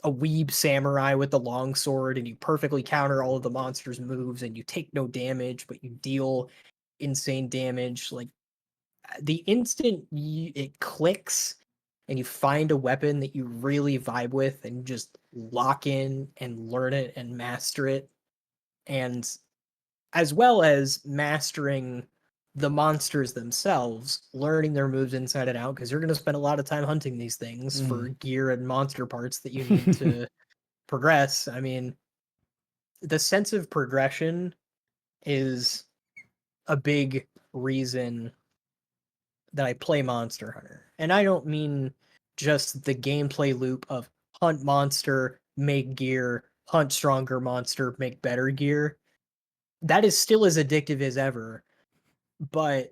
weeb samurai with the long sword, and you perfectly counter all of the monster's moves and you take no damage, but you deal insane damage. Like the instant it clicks and you find a weapon that you really vibe with and just lock in and learn it and master it, and as well as mastering the monsters themselves, learning their moves inside and out, because you're going to spend a lot of time hunting these things for gear and monster parts that you need to progress. I mean, the sense of progression is a big reason that I play Monster Hunter. And I don't mean just the gameplay loop of hunt monster, make gear, hunt stronger monster, make better gear. That is still as addictive as ever, but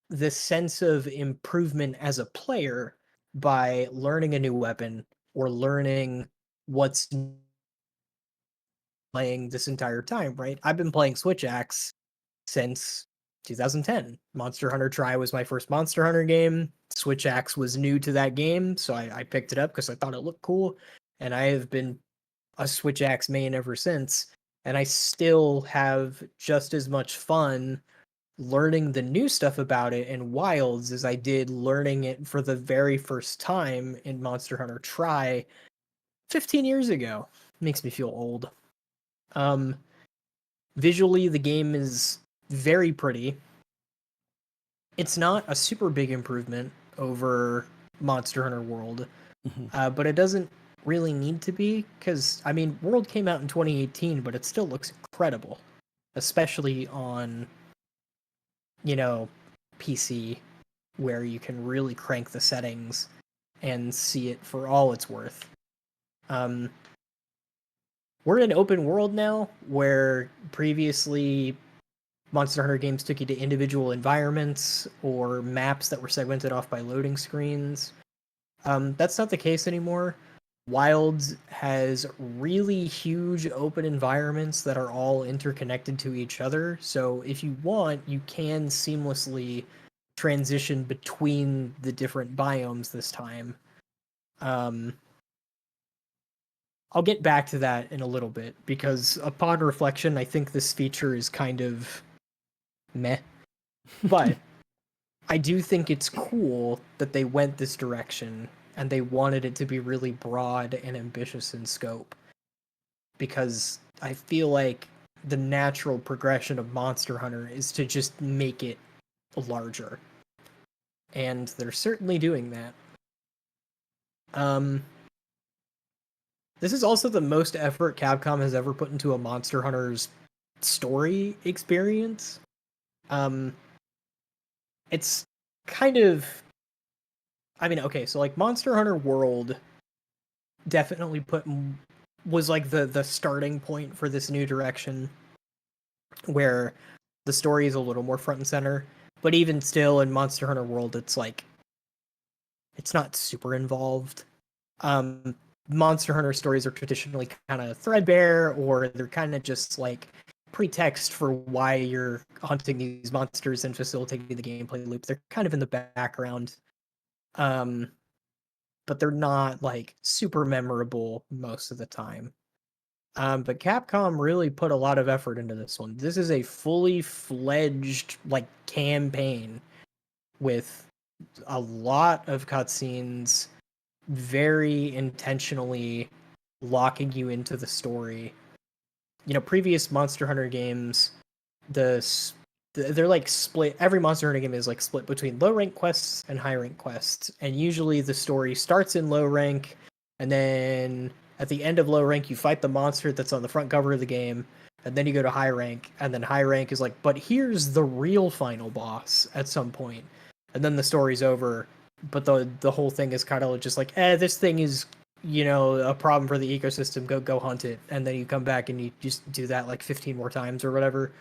the sense of improvement as a player by learning a new weapon or learning what's playing this entire time, right? I've been playing Switch Axe since 2010. Monster Hunter Tri was my first Monster Hunter game. Switch Axe was new to that game, so I picked it up because I thought it looked cool. And I have been a Switch Axe main ever since. And I still have just as much fun learning the new stuff about it in Wilds as I did learning it for the very first time in Monster Hunter Tri 15 years ago. Makes me feel old. Visually, the game is very pretty. It's not a super big improvement over Monster Hunter World, but it doesn't really need to be, because, I mean, World came out in 2018, but it still looks incredible, especially on, PC, where you can really crank the settings and see it for all it's worth. We're in an open world now, where previously Monster Hunter games took you to individual environments or maps that were segmented off by loading screens. That's not the case anymore. Wilds has really huge open environments that are all interconnected to each other. So if you want, you can seamlessly transition between the different biomes this time. I'll get back to that in a little bit, because upon reflection, I think this feature is kind of meh. But I do think it's cool that they went this direction, and they wanted it to be really broad and ambitious in scope. Because I feel like the natural progression of Monster Hunter is to just make it larger. And they're certainly doing that. This is also the most effort Capcom has ever put into a Monster Hunter's story experience. It's kind of, I mean, okay, so like Monster Hunter World definitely was like the starting point for this new direction, where the story is a little more front and center. But even still, in Monster Hunter World, it's like, it's not super involved. Monster Hunter stories are traditionally kind of threadbare, or they're kind of just like pretext for why you're hunting these monsters and facilitating the gameplay loop. They're kind of in the background, but they're not like super memorable most of the time. But Capcom really put a lot of effort into this one. This is a fully fledged like campaign with a lot of cutscenes, very intentionally locking you into the story. You know, previous Monster Hunter games, they're like split. Every Monster Hunter game is like split between low rank quests and high rank quests, and usually the story starts in low rank, and then at the end of low rank you fight the monster that's on the front cover of the game, and then you go to high rank, and then high rank is like, but here's the real final boss at some point, and then the story's over. But the whole thing is kind of just like, this thing is, you know, a problem for the ecosystem. Go hunt it, and then you come back and you just do that like 15 more times or whatever.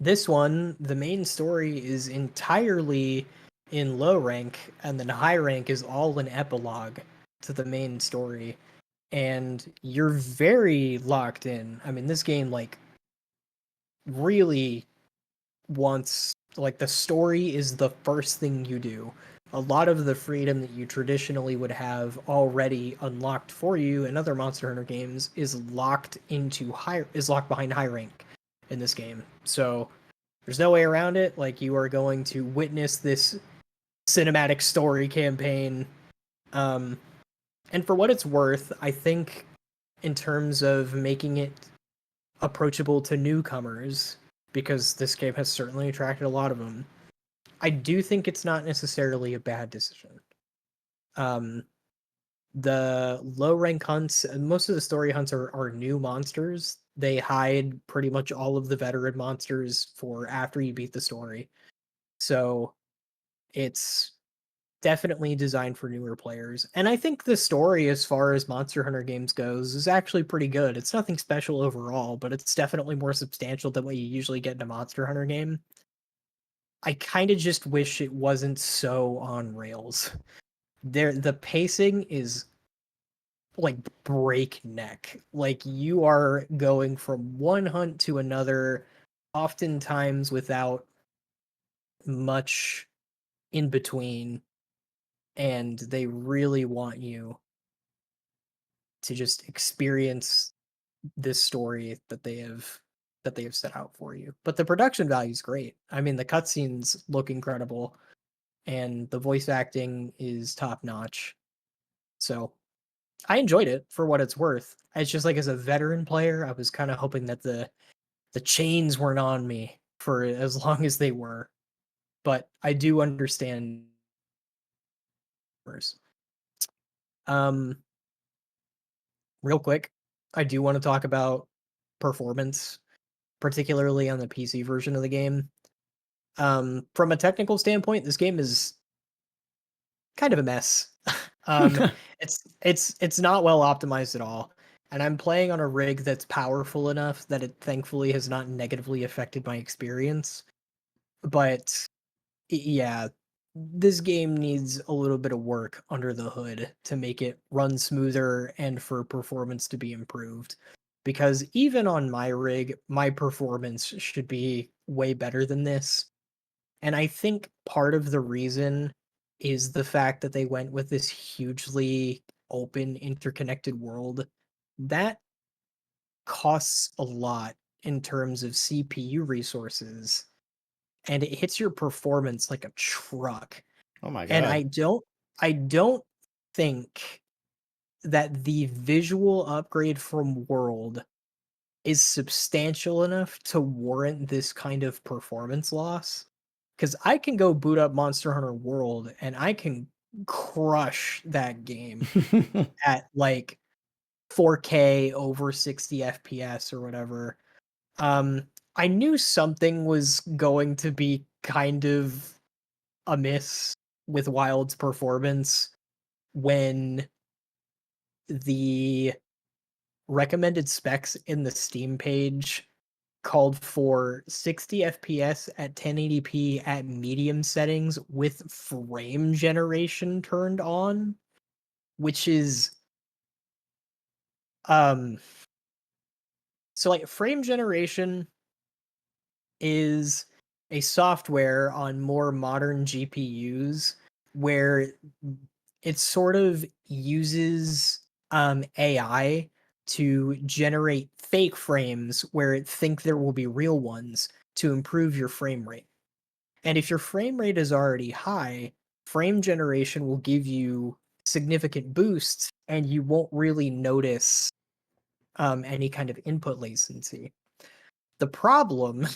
This one, the main story is entirely in low rank, and then high rank is all an epilogue to the main story, and you're very locked in. I mean, this game like really wants, like, the story is the first thing you do. A lot of the freedom that you traditionally would have already unlocked for you in other Monster Hunter games is locked behind high rank in this game. So there's no way around it. Like, you are going to witness this cinematic story campaign. And for what it's worth, I think in terms of making it approachable to newcomers, because this game has certainly attracted a lot of them, I do think it's not necessarily a bad decision. The low rank hunts, most of the story hunts are new monsters. They hide pretty much all of the veteran monsters for after you beat the story. So it's definitely designed for newer players. And I think the story, as far as Monster Hunter games goes, is actually pretty good. It's nothing special overall, but it's definitely more substantial than what you usually get in a Monster Hunter game. I kind of just wish it wasn't so on rails. The pacing is like breakneck. Like, you are going from one hunt to another, oftentimes without much in between, and they really want you to just experience this story that they have set out for you. But the production value is great. I mean, the cutscenes look incredible, and the voice acting is top notch. So I enjoyed it for what it's worth. It's just like, as a veteran player, I was kind of hoping that the chains weren't on me for as long as they were. But I do understand. Um, Real quick, I do want to talk about performance, particularly on the PC version of the game. From a technical standpoint, this game is kind of a mess. It's not well optimized at all, and I'm playing on a rig that's powerful enough that it thankfully has not negatively affected my experience. But yeah, this game needs a little bit of work under the hood to make it run smoother and for performance to be improved. Because even on my rig, my performance should be way better than this. And I think part of the reason is the fact that they went with this hugely open, interconnected world that costs a lot in terms of CPU resources, and it hits your performance like a truck. Oh my And god. I don't think that the visual upgrade from World is substantial enough to warrant this kind of performance loss. Because I can go boot up Monster Hunter World and I can crush that game at like 4K over 60 FPS or whatever. I knew something was going to be kind of amiss with Wild's performance when the recommended specs in the Steam page called for 60 FPS at 1080p at medium settings with frame generation turned on, which is um so like frame generation is a software on more modern GPUs where it sort of uses AI to generate fake frames where it think there will be real ones to improve your frame rate. And if your frame rate is already high, frame generation will give you significant boosts and you won't really notice any kind of input latency. The problem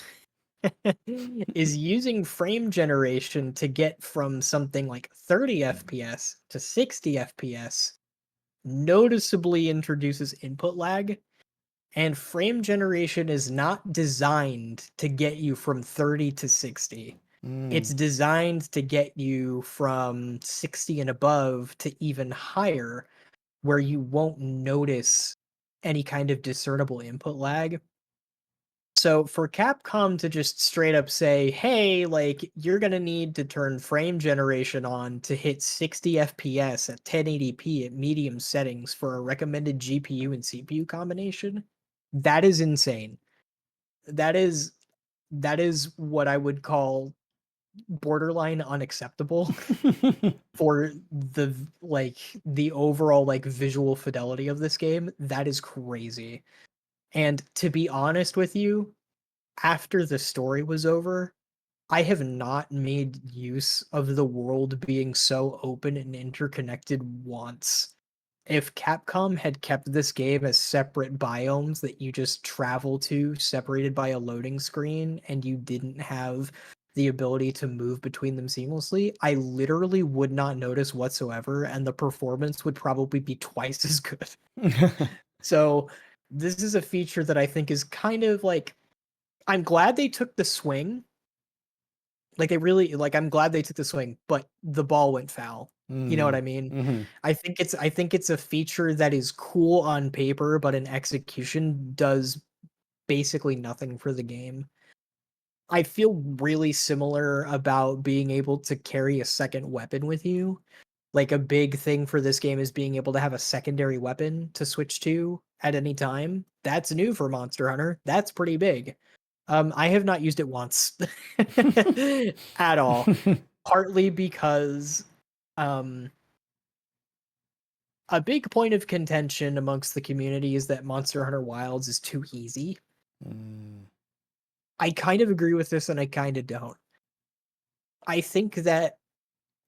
is using frame generation to get from something like 30 FPS to 60 FPS noticeably introduces input lag, and frame generation is not designed to get you from 30 to 60. It's designed to get you from 60 and above to even higher, where you won't notice any kind of discernible input lag. So for Capcom to just straight up say, hey, like, you're going to need to turn frame generation on to hit 60 FPS at 1080p at medium settings for a recommended GPU and CPU combination, that is insane. That is what I would call borderline unacceptable for the overall like visual fidelity of this game. That is crazy. And to be honest with you, after the story was over, I have not made use of the world being so open and interconnected once. If Capcom had kept this game as separate biomes that you just travel to, separated by a loading screen, and you didn't have the ability to move between them seamlessly, I literally would not notice whatsoever, and the performance would probably be twice as good. So, this is a feature that I think is kind of like, I'm glad they took the swing. Like they really like I'm glad they took the swing, but the ball went foul. You know what I mean? Mm-hmm. I think it's a feature that is cool on paper, but in execution does basically nothing for the game. I feel really similar about being able to carry a second weapon with you. Like a big thing for this game is being able to have a secondary weapon to switch to at any time. That's new for Monster Hunter. That's pretty big. I have not used it once at all. Partly because um, a big point of contention amongst the community is that Monster Hunter Wilds is too easy. I kind of agree with this and I kind of don't. I think that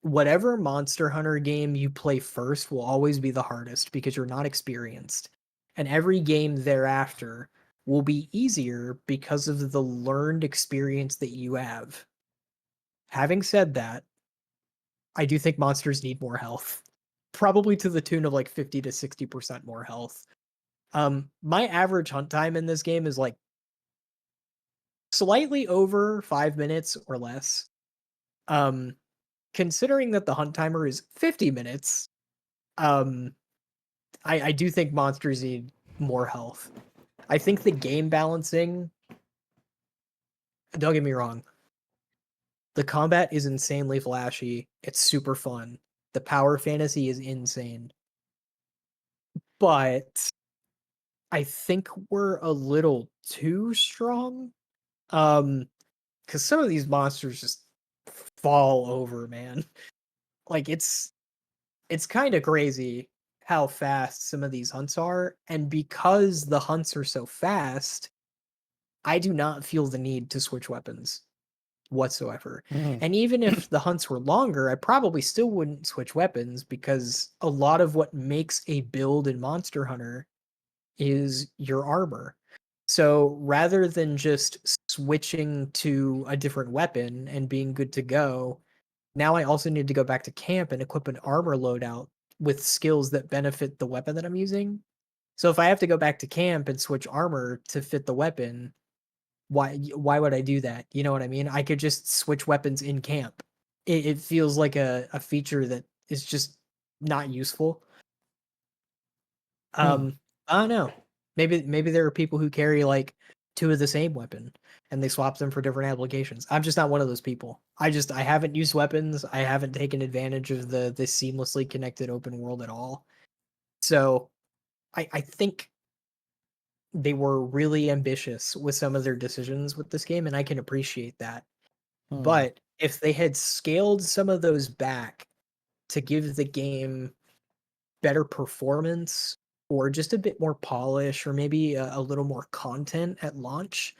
whatever Monster Hunter game you play first will always be the hardest because you're not experienced. And every game thereafter will be easier because of the learned experience that you have. Having said that, I do think monsters need more health. Probably to the tune of like 50 to 60% more health. My average hunt time in this game is like slightly over 5 minutes or less. Considering that the hunt timer is 50 minutes, I do think monsters need more health. I think the game balancing, don't get me wrong, the combat is insanely flashy. It's super fun. The power fantasy is insane. But I think we're a little too strong. Because some of these monsters just fall over, man. Like it's kind of crazy how fast some of these hunts are, and because the hunts are so fast, I do not feel the need to switch weapons whatsoever. Mhm. And even if the hunts were longer, I probably still wouldn't switch weapons because a lot of what makes a build in Monster Hunter is your armor. So rather than just switching to a different weapon and being good to go, now I also need to go back to camp and equip an armor loadout with skills that benefit the weapon that I'm using. So if I have to go back to camp and switch armor to fit the weapon, why would I do that? You know what I mean? I could just switch weapons in camp. It feels like a feature that is just not useful. I don't know. Maybe there are people who carry like two of the same weapon and they swap them for different applications. I'm just not one of those people. I haven't used weapons. I haven't taken advantage of the seamlessly connected open world at all. So I think they were really ambitious with some of their decisions with this game, and I can appreciate that. But if they had scaled some of those back to give the game better performance or just a bit more polish or maybe a little more content at launch,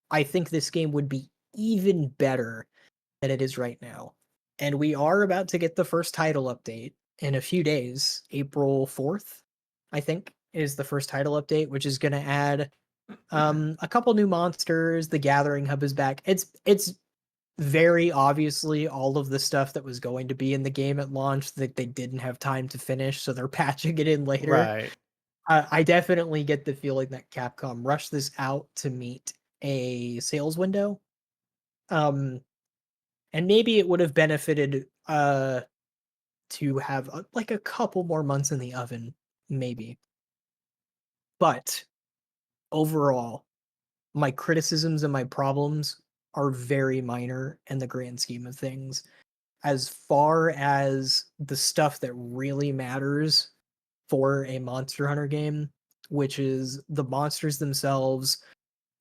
I think this game would be even better than it is right now. And we are about to get the first title update in a few days. April 4th, I think, is the first title update, which is going to add a couple new monsters. The Gathering Hub is back. It's very obviously all of the stuff that was going to be in the game at launch that they didn't have time to finish, so they're patching it in later. Right. I definitely get the feeling that Capcom rushed this out to meet a sales window. And maybe it would have benefited to have like a couple more months in the oven, maybe. But overall, my criticisms and my problems are very minor in the grand scheme of things. As far as the stuff that really matters for a Monster Hunter game, which is the monsters themselves,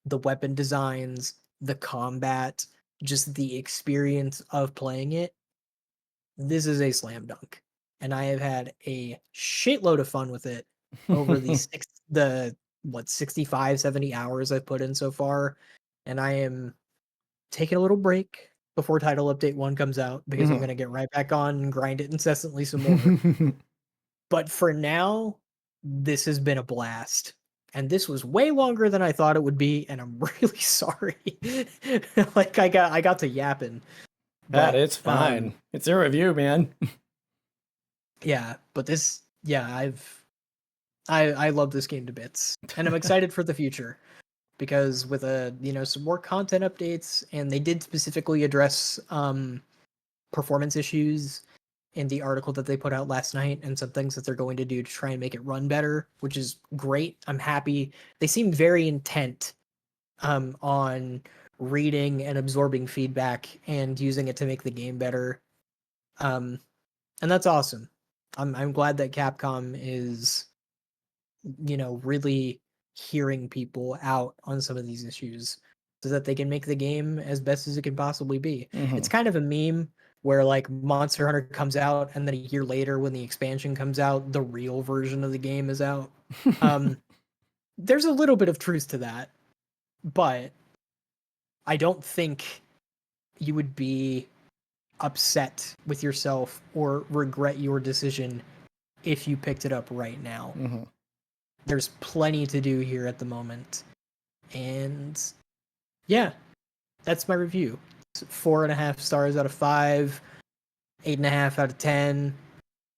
the weapon designs, the combat, just the experience of playing it, this is a slam dunk. And I have had a shitload of fun with it over the 65, 70 hours I've put in so far. And I am taking a little break before title update 1 comes out because I'm going to get right back on and grind it incessantly some more. But for now, this has been a blast. And this was way longer than I thought it would be, and I'm really sorry. Like I got to yapping. That But it's fine. It's a review, man. yeah, but I love this game to bits. And I'm excited for the future. Because with some more content updates, and they did specifically address performance issues in the article that they put out last night, and some things that they're going to do to try and make it run better, which is great. I'm happy. They seem very intent on reading and absorbing feedback and using it to make the game better. And that's awesome. I'm glad that Capcom is really hearing people out on some of these issues so that they can make the game as best as it can possibly be. It's kind of a meme where like Monster Hunter comes out and then a year later when the expansion comes out, the real version of the game is out. There's a little bit of truth to that, but I don't think you would be upset with yourself or regret your decision if you picked it up right now. There's plenty to do here at the moment. And yeah, that's my review. It's 4.5 stars out of 5, 8.5 out of 10.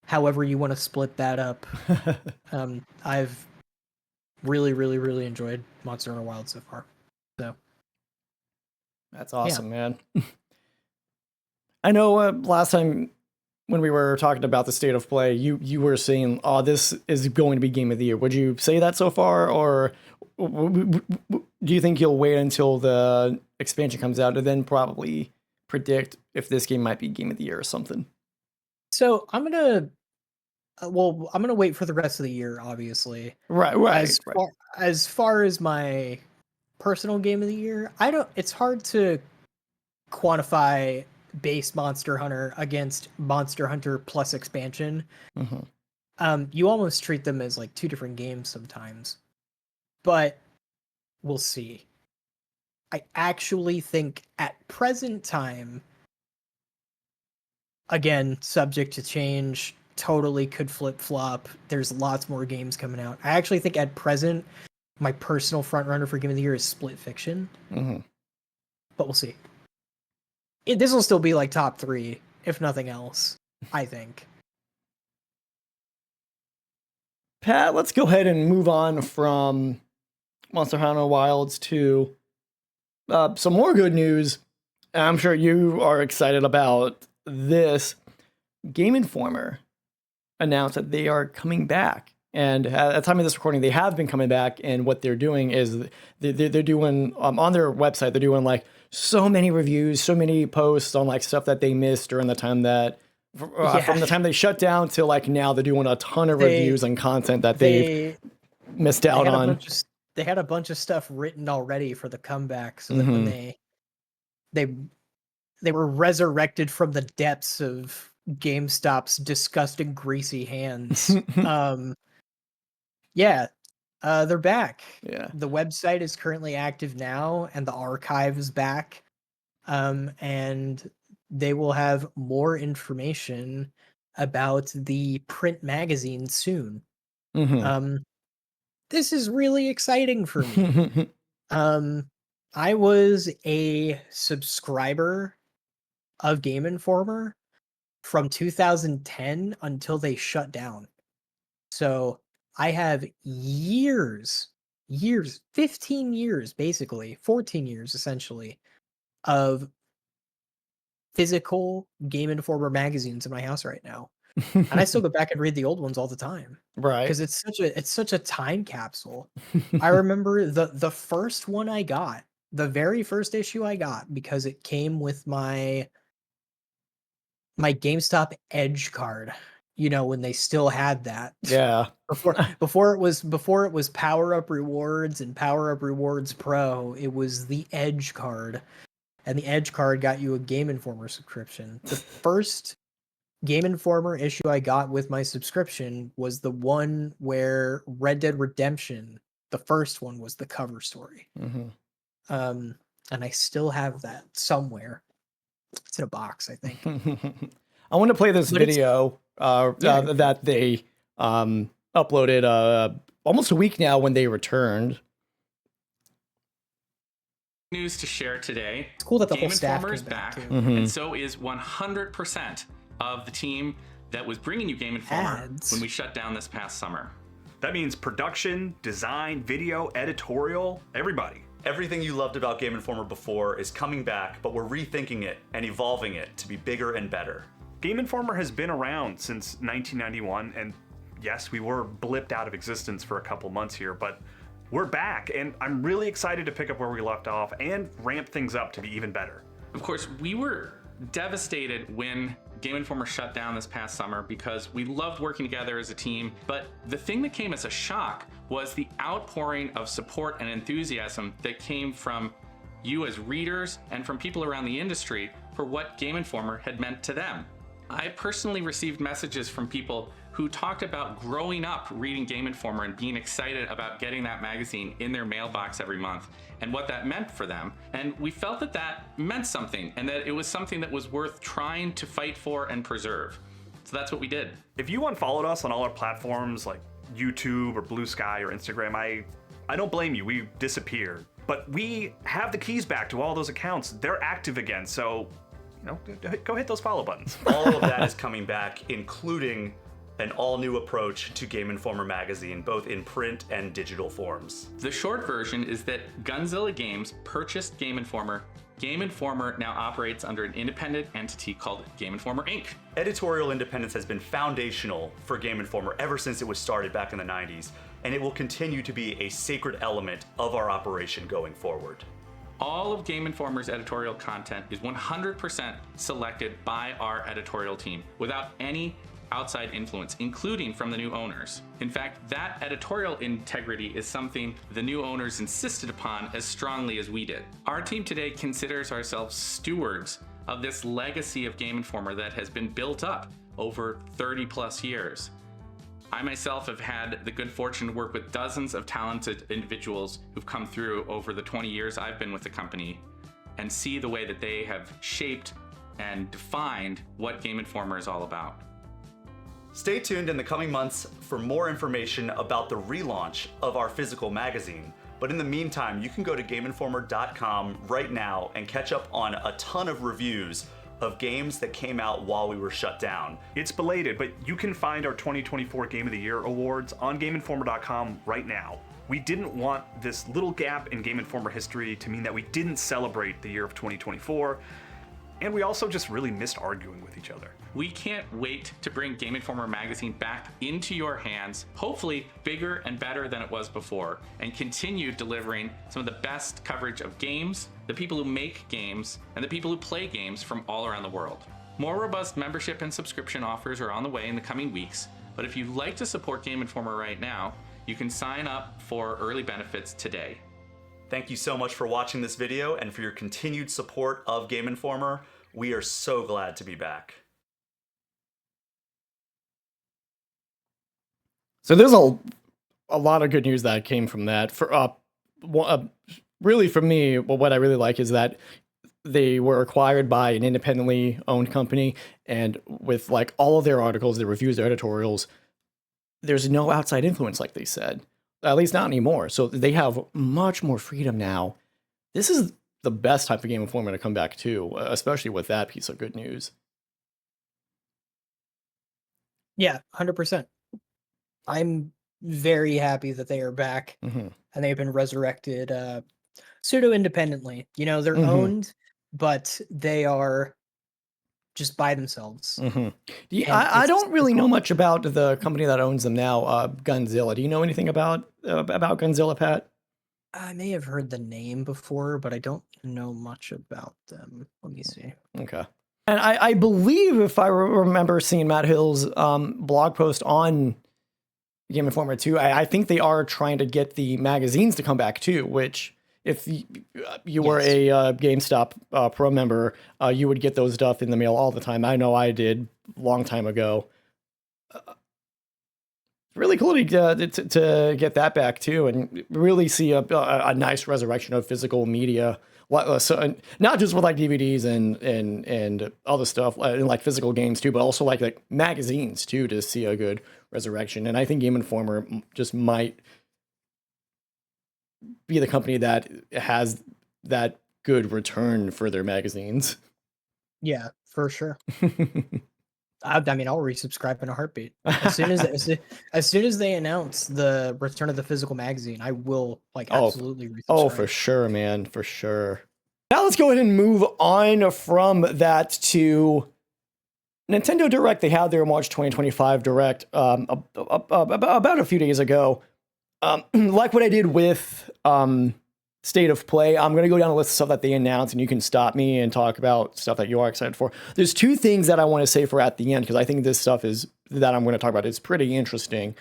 However you want to split that up. I've really, really, really enjoyed Monster Hunter Wild so far. So That's awesome, man. I know last time when we were talking about the state of play, you were saying, "Oh, this is going to be game of the year." Would you say that so far, or do you think you'll wait until the expansion comes out and then probably predict if this game might be game of the year or something? So I'm gonna wait for the rest of the year, obviously. Right. As far as my personal game of the year, it's hard to quantify base Monster Hunter against Monster Hunter plus expansion, Mm-hmm. you almost treat them as like two different games sometimes. But we'll see. I actually think at present time, again, subject to change, totally could flip-flop. There's lots more games coming out. I actually think at present, my personal frontrunner for Game of the Year is Split Fiction. Mm-hmm. But we'll see. This will still be like top 3, if nothing else, I think. Pat, let's go ahead and move on from Monster Hunter Wilds to some more good news. I'm sure you are excited about this. Game Informer announced that they are coming back. And at the time of this recording, they have been coming back. And what they're doing is they're doing on their website, they're doing like so many reviews, so many posts on like stuff that they missed during the time that from the time they shut down till like now. They're doing a ton of reviews and content that they've missed out on. They had a bunch of stuff written already for the comeback, so that when they were resurrected from the depths of GameStop's disgusting, greasy hands. They're back. Yeah. The website is currently active now, and the archive is back. And they will have more information about the print magazine soon. This is really exciting for me. I was a subscriber of Game Informer from 2010 until they shut down. So I have years, 15 years, basically, 14 years, essentially, of physical Game Informer magazines in my house right now. And I still go back and read the old ones all the time. Right. Because it's such a time capsule. I remember the first one I got, the very first issue I got, because it came with my GameStop Edge card. You know, when they still had that. Yeah. Before it was Power Up Rewards and Power Up Rewards Pro, it was the Edge card. And the Edge card got you a Game Informer subscription. The first Game Informer issue I got with my subscription was the one where Red Dead Redemption, the first one, was the cover story. And I still have that somewhere. It's in a box, I think. I want to play this video that they uploaded almost a week now when they returned. News to share today. It's cool that the Game whole staff Informer is is back, too. and so is 100% of the team that was bringing you Game Informer when we shut down this past summer. That means production, design, video, editorial, everybody. Everything you loved about Game Informer before is coming back, but we're rethinking it and evolving it to be bigger and better. Game Informer has been around since 1991, and yes, we were blipped out of existence for a couple months here, but we're back, and I'm really excited to pick up where we left off and ramp things up to be even better. Of course, we were devastated when Game Informer shut down this past summer because we loved working together as a team, but the thing that came as a shock was the outpouring of support and enthusiasm that came from you as readers and from people around the industry for what Game Informer had meant to them. I personally received messages from people who talked about growing up reading Game Informer and being excited about getting that magazine in their mailbox every month and what that meant for them. And we felt that that meant something and that it was something that was worth trying to fight for and preserve. So that's what we did. If you unfollowed us on all our platforms like YouTube or Blue Sky or Instagram, I don't blame you, we disappeared. But we have the keys back to all those accounts. They're active again, so go hit those follow buttons. All of that is coming back, including an all-new approach to Game Informer magazine, both in print and digital forms. The short version is that Gunzilla Games purchased Game Informer. Game Informer now operates under an independent entity called Game Informer Inc. Editorial independence has been foundational for Game Informer ever since it was started back in the 90s, and it will continue to be a sacred element of our operation going forward. All of Game Informer's editorial content is 100% selected by our editorial team without any outside influence, including from the new owners. In fact, that editorial integrity is something the new owners insisted upon as strongly as we did. Our team today considers ourselves stewards of this legacy of Game Informer that has been built up over 30 plus years. I myself have had the good fortune to work with dozens of talented individuals who've come through over the 20 years I've been with the company and see the way that they have shaped and defined what Game Informer is all about. Stay tuned in the coming months for more information about the relaunch of our physical magazine. But in the meantime, you can go to GameInformer.com right now and catch up on a ton of reviews of games that came out while we were shut down. It's belated, but you can find our 2024 Game of the Year awards on GameInformer.com right now. We didn't want this little gap in Game Informer history to mean that we didn't celebrate the year of 2024, and we also just really missed arguing with each other. We can't wait to bring Game Informer magazine back into your hands, hopefully bigger and better than it was before, and continue delivering some of the best coverage of games, the people who make games, and the people who play games from all around the world. More robust membership and subscription offers are on the way in the coming weeks, but if you'd like to support Game Informer right now, you can sign up for early benefits today. Thank you so much for watching this video and for your continued support of Game Informer. We are so glad to be back. So there's a lot of good news that came from that. Really for me, what I really like is that they were acquired by an independently owned company, and with like all of their articles, their reviews, their editorials, there's no outside influence, like they said. At least not anymore. So they have much more freedom now. This is the best time for Game Informer to come back to, especially with that piece of good news. Yeah, 100%. I'm very happy that they are back and they've been resurrected pseudo-independently. You know, they're owned, but they are just by themselves. Yeah, I don't really know much about the company that owns them now, Gunzilla. Do you know anything about Gunzilla, Pat? I may have heard the name before, but I don't know much about them. Let me see. Okay. And I believe, if I remember seeing Matt Hill's blog post on Game Informer 2, I think they are trying to get the magazines to come back too, which if you were a GameStop Pro member, you would get those stuff in the mail all the time. I know I did a long time ago. Really cool to get that back too, and really see a nice resurrection of physical media. So not just with like DVDs and other stuff, and like physical games too, but also like magazines too, to see a good resurrection. And I think Game Informer just might be the company that has that good return for their magazines. Yeah, for sure. I mean, I'll resubscribe in a heartbeat. As soon as they announce the return of the physical magazine, I will absolutely resubscribe. Oh, for sure, man, for sure. Now let's go ahead and move on from that to Nintendo Direct. They had their March 2025 Direct about a few days ago. Like what I did with State of Play, I'm going to go down a list of stuff that they announced, and you can stop me and talk about stuff that you are excited for. There's two things that I want to say for at the end, because I think this stuff that I'm going to talk about is pretty interesting.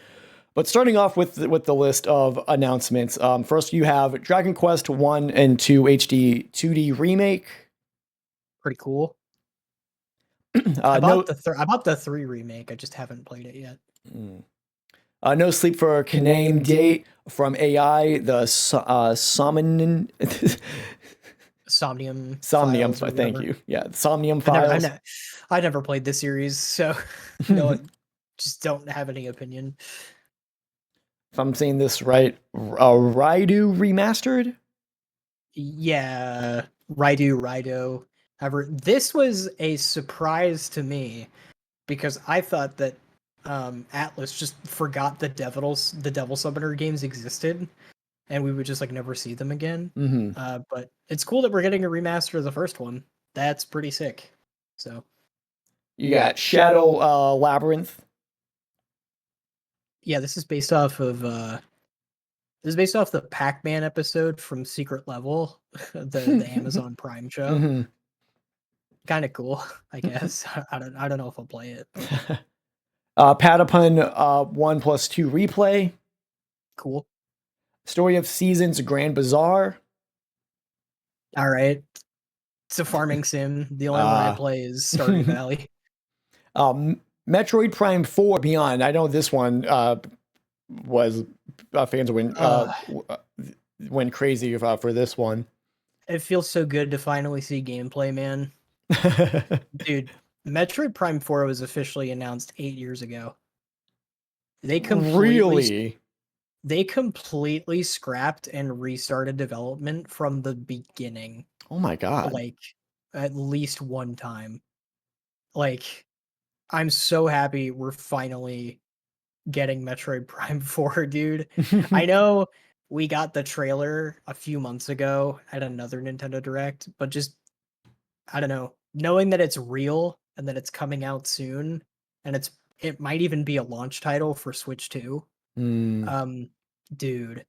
But starting off with the list of announcements, first you have Dragon Quest 1 and 2 HD 2D remake. Pretty cool. I bought the 3 remake. I just haven't played it yet. No Sleep for Kaname Date from AI, the Somnium. Somnium, thank you. Yeah, Somnium Files. I never played this series, so just don't have any opinion. If I'm saying this right, Raidu Remastered? Yeah, Raido. However, this was a surprise to me because I thought that Atlas just forgot the Devil Summoner games existed, and we would just never see them again. But it's cool that we're getting a remaster of the first one. That's pretty sick. So you got Shadow Labyrinth. Yeah, this is based off the Pac-Man episode from Secret Level, the Amazon Prime show. Kind of cool, I guess. I don't know if I'll play it. Patapon 1+2 replay. Cool. Story of Seasons Grand Bazaar. All right. It's a farming sim. The only one I play is Stardew Valley. Metroid Prime 4 Beyond. I know this one was fans went crazy for this one. It feels so good to finally see gameplay, man. Dude, Metroid Prime 4 was officially announced 8 years ago. They completely scrapped and restarted development from the beginning. Oh my god. Like at least one time. Like I'm so happy we're finally getting Metroid Prime 4, dude. I know we got the trailer a few months ago at another Nintendo Direct, but just I don't know, knowing that it's real and that it's coming out soon and it might even be a launch title for Switch 2. Dude,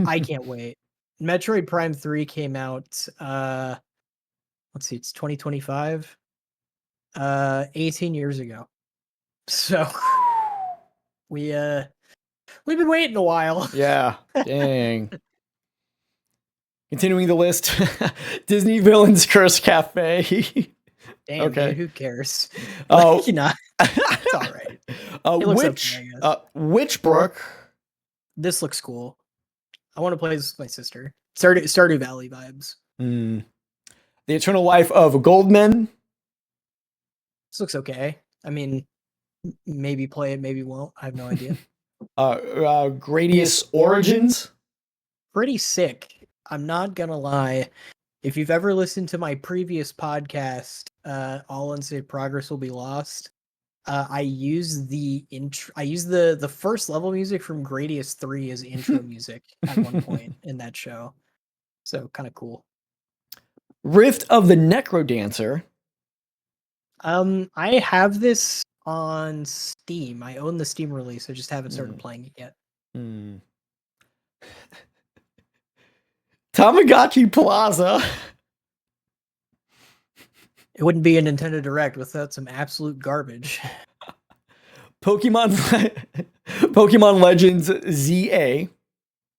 I can't wait. Metroid Prime 3 came out let's see, it's 2025. 18 years ago. So we've been waiting a while. Yeah. Dang. Continuing the list. Disney Villains Curse Cafe. Damn, Okay. dude, who cares? Oh, You know, it's all right. looks okay, I guess. Witchbrook. This looks cool. I want to play this with my sister. Stardew Valley vibes. The Eternal Life of Goldman. This looks okay. I mean, maybe play it, maybe won't. I have no idea. Gradius Origins. Pretty sick. I'm not gonna lie. If you've ever listened to my previous podcast, All Unsaved Progress Will Be Lost, I use the first level music from Gradius 3 as intro music at one point in that show. So kind of cool. Rift of the Necrodancer. I have this on Steam. I own the Steam release. I just haven't started playing it yet. Tamagotchi Plaza. It wouldn't be a Nintendo Direct without some absolute garbage. Pokemon Legends ZA.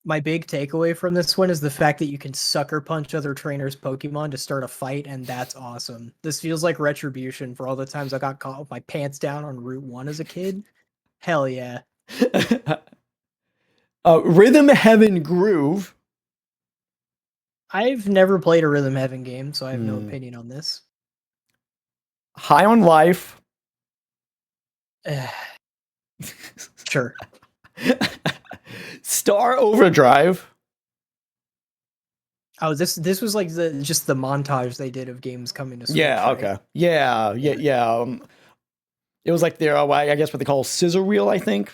My big takeaway from this one is the fact that you can sucker punch other trainers' Pokemon to start a fight, and that's awesome. This feels like retribution for all the times I got caught with my pants down on Route 1 as a kid. Hell yeah. Rhythm Heaven Groove. I've never played a Rhythm Heaven game, so I have no opinion on this. High on Life. Sure. Star Overdrive. Oh, this was like just the montage they did of games coming to Switch. Yeah, right? okay. Yeah. It was like their, I guess what they call sizzle reel, I think.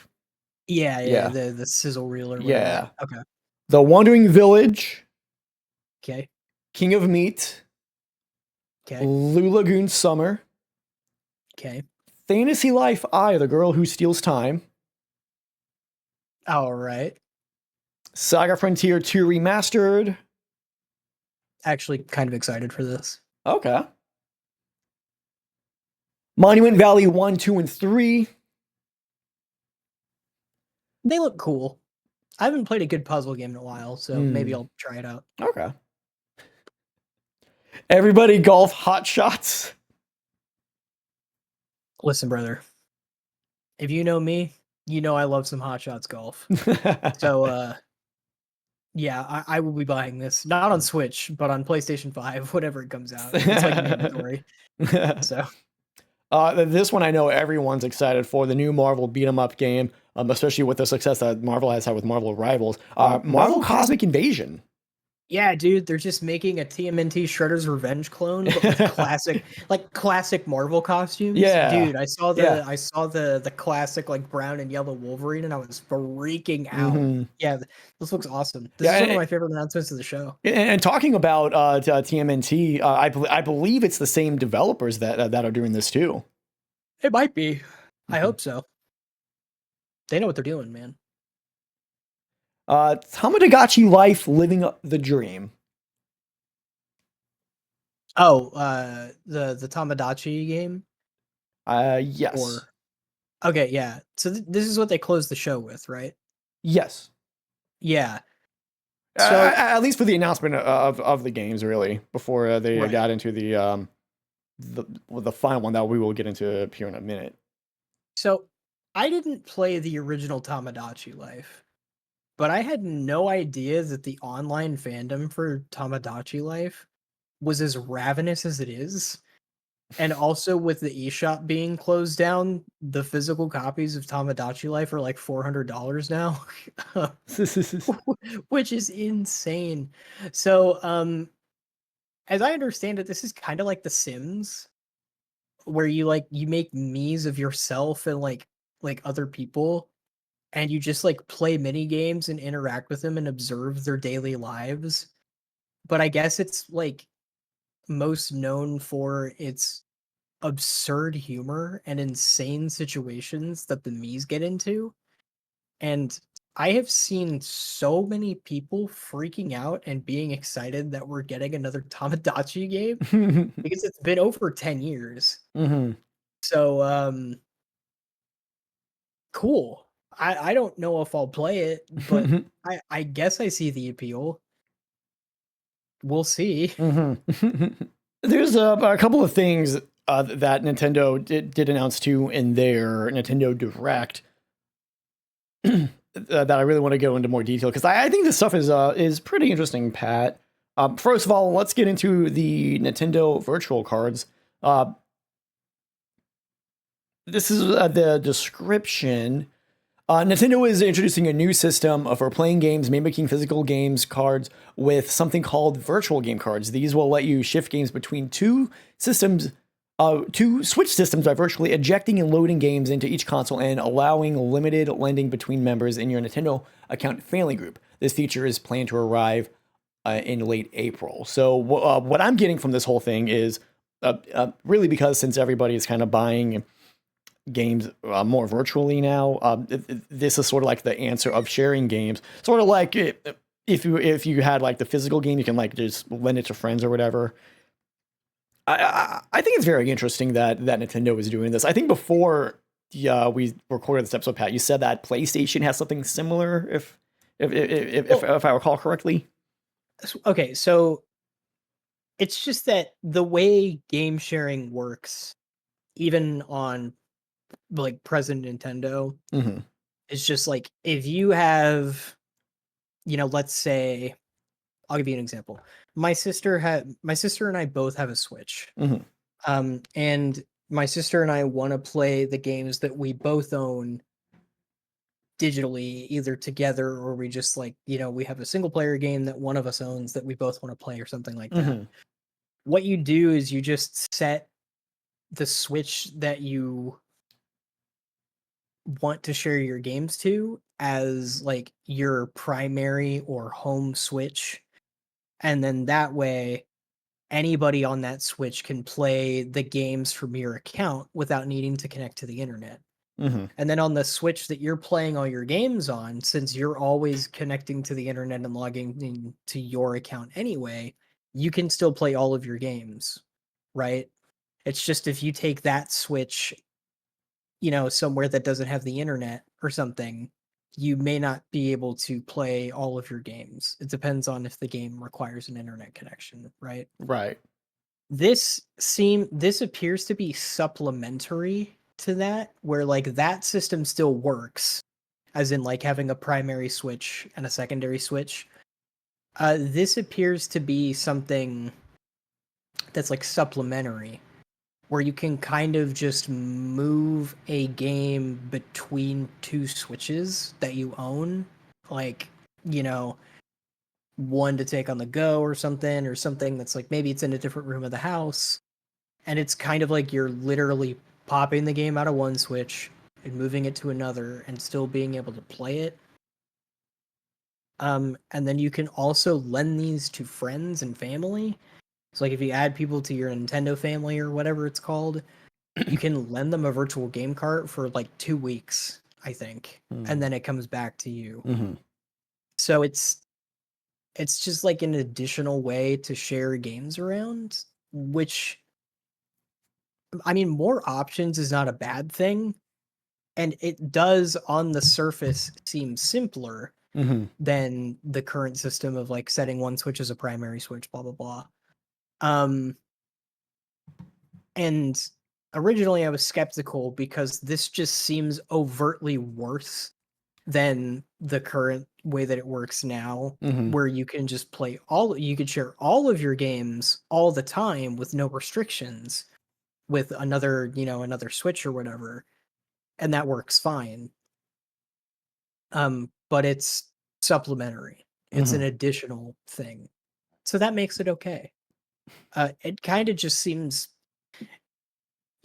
Yeah. The sizzle reel or whatever. Yeah. Okay. The Wandering Village. Okay. King of Meat. Okay. Blue Lagoon Summer. Okay. Fantasy Life I, The Girl Who Steals Time. All right. Saga Frontier 2 Remastered. Actually, kind of excited for this. Okay. Monument Valley 1, 2, and 3. They look cool. I haven't played a good puzzle game in a while, so maybe I'll try it out. Okay. Everybody Golf Hot Shots. Listen, brother. If you know me, you know I love some Hot Shots golf. So, yeah, I will be buying this. Not on Switch, but on PlayStation 5, whenever it comes out. It's like mandatory. So, this one I know everyone's excited for, the new Marvel beat 'em up game, especially with the success that Marvel has had with Marvel Rivals. Marvel Cosmic Invasion. yeah, dude, they're just making a TMNT Shredder's Revenge clone, but with classic Marvel costumes. Yeah. Dude, I saw the classic like brown and yellow Wolverine, and I was freaking out. Yeah, this looks awesome. This is one of my favorite announcements of the show. And talking about TMNT, I believe it's the same developers that are doing this too. It might be. I hope so. They know what they're doing, man. Tamagotchi Life Living the Dream. Oh, the Tamagotchi game? Yes. Okay, yeah. So this is what they closed the show with, right? Yes. Yeah. So at least for the announcement of the games, really, before they Right. got into the final one that we will get into here in a minute. So I didn't play the original Tamagotchi Life, but I had no idea that the online fandom for Tamagotchi Life was as ravenous as it is. And also with the eShop being closed down, the physical copies of Tamagotchi Life are like $400 now, which is insane. So, as I understand it, this is kind of like The Sims, where you make me's of yourself and like other people, and you just like play mini games and interact with them and observe their daily lives. But I guess it's like most known for its absurd humor and insane situations that the Mii's get into. And I have seen so many people freaking out and being excited that we're getting another Tamagotchi game because it's been over 10 years. Hmm. So cool. I don't know if I'll play it, but I guess I see the appeal. We'll see. There's a couple of things that Nintendo did announce too in their Nintendo Direct that I really want to go into more detail because I think this stuff is pretty interesting, Pat. First of all, let's get into the Nintendo virtual cards. This is the description. Nintendo is introducing a new system for playing games, mimicking physical games cards with something called virtual game cards. These will let you shift games between two Switch systems by virtually ejecting and loading games into each console and allowing limited lending between members in your Nintendo account family group. This feature is planned to arrive in late April. So what I'm getting from this whole thing is really because since everybody is kind of buying games more virtually now, this is sort of like the answer of sharing games. Sort of like if you had like the physical game, you can like just lend it to friends or whatever. I think it's very interesting that Nintendo is doing this. I think before we recorded this episode, Pat, you said that PlayStation has something similar, if I recall correctly. Okay, so it's just that the way game sharing works, even on like present Nintendo, Mm-hmm. is just like if you have, let's say, I'll give you an example. My sister and I both have a Switch. Mm-hmm. And my sister and I want to play the games that we both own digitally, either together or we just like, we have a single player game that one of us owns that we both want to play or something like that. Mm-hmm. What you do is you just set the Switch that you want to share your games to as like your primary or home Switch. And then that way, anybody on that Switch can play the games from your account without needing to connect to the internet. Mm-hmm. And then on the Switch that you're playing all your games on, since you're always connecting to the internet and logging into your account anyway, you can still play all of your games, right? It's just if you take that Switch, somewhere that doesn't have the internet or something, you may not be able to play all of your games. It depends on if the game requires an internet connection, right? Right. This appears to be supplementary to that, where like that system still works, as in like having a primary Switch and a secondary Switch. This appears to be something that's like supplementary, where you can kind of just move a game between two Switches that you own, like, one to take on the go or something that's like maybe it's in a different room of the house, and it's kind of like you're literally popping the game out of one Switch and moving it to another and still being able to play it. And then you can also lend these to friends and family. So like if you add people to your Nintendo family or whatever it's called, you can lend them a virtual game cart for like 2 weeks, I think, and then it comes back to you. Mm-hmm. So it's just like an additional way to share games around, which, I mean, more options is not a bad thing, and it does on the surface seem simpler. than the current system of like setting one switch as a primary switch, blah blah blah. And originally I was skeptical because this just seems overtly worse than the current way that it works now, where you can just you could share all of your games all the time with no restrictions with another switch or whatever, and that works fine. But it's supplementary. It's an additional thing. So that makes it okay. It kind of just seems,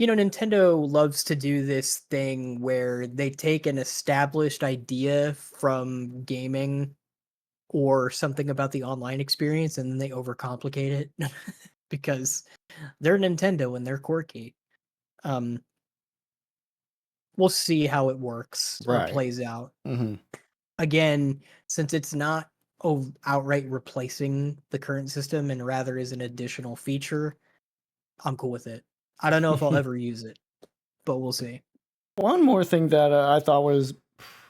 Nintendo loves to do this thing where they take an established idea from gaming or something about the online experience and then they overcomplicate it because they're Nintendo and they're quirky. We'll see how it works or plays out. Again, since it's not outright replacing the current system and rather is an additional feature, I'm cool with it. I don't know if I'll ever use it, but we'll see. One more thing that I thought was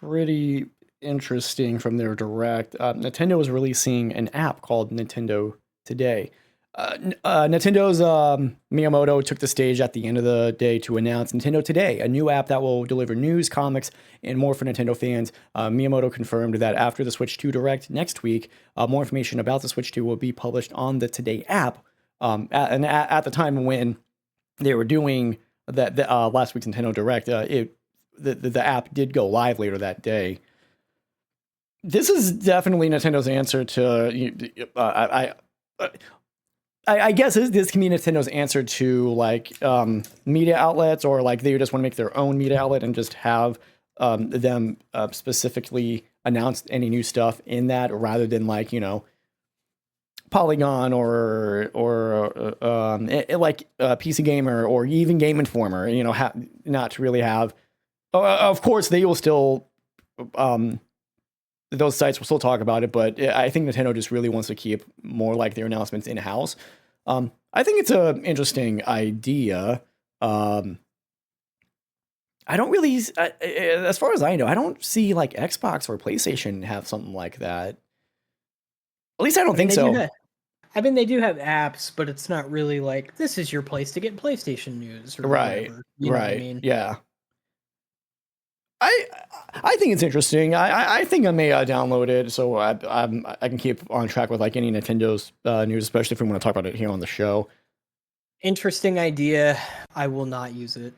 pretty interesting from their direct, Nintendo was releasing an app called Nintendo Today. Nintendo's Miyamoto took the stage at the end of the day to announce Nintendo Today, a new app that will deliver news, comics, and more for Nintendo fans. Miyamoto confirmed that after the Switch 2 Direct next week, more information about the Switch 2 will be published on the Today app. At the time when they were doing that last week's Nintendo Direct, the app did go live later that day. This is definitely Nintendo's answer to I guess this can be Nintendo's answer to like media outlets, or like they just want to make their own media outlet and just have them specifically announce any new stuff in that, rather than like Polygon or like PC Gamer or even Game Informer. Not to really have. Of course, they will still. Those sites will still talk about it, but I think Nintendo just really wants to keep more like their announcements in-house. I think it's an interesting idea. I don't really, as far as I know, I don't see like Xbox or PlayStation have something like that. At least I don't think so. They do have apps, but it's not really like, this is your place to get PlayStation news or whatever. You know what I mean? Yeah. I think it's interesting. I think I may download it so I can keep on track with like any Nintendo's news, especially if we want to talk about it here on the show. Interesting idea. I will not use it.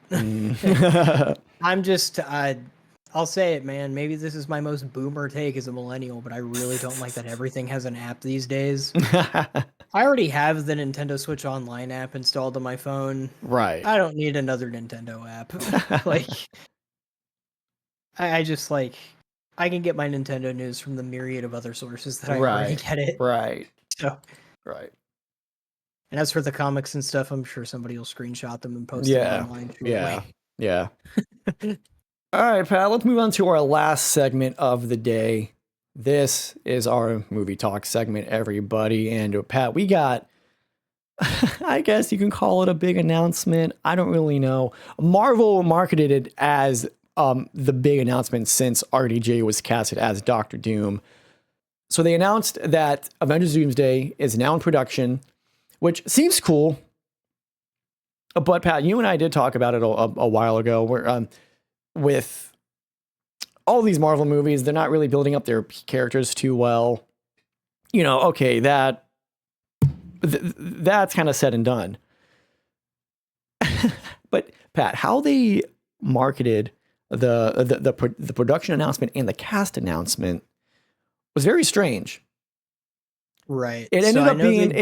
I'm just I'll say it, man. Maybe this is my most boomer take as a millennial, but I really don't like that everything has an app these days. I already have the Nintendo Switch Online app installed on my phone. Right. I don't need another Nintendo app. Like, I just like, I can get my Nintendo news from the myriad of other sources that I already get it. Right. So, right. And as for the comics and stuff, I'm sure somebody will screenshot them and post them online. Yeah. All right, Pat, let's move on to our last segment of the day. This is our movie talk segment, everybody. And Pat, we got, I guess you can call it a big announcement. I don't really know. Marvel marketed it as the big announcement since RDJ was casted as Doctor Doom. So they announced that Avengers Doomsday is now in production, which seems cool. But Pat, you and I did talk about it a while ago. Where with all these Marvel movies, they're not really building up their characters too well. Okay, that's kind of said and done. But Pat, how they marketed the production announcement and the cast announcement was very strange. Right. It ended up being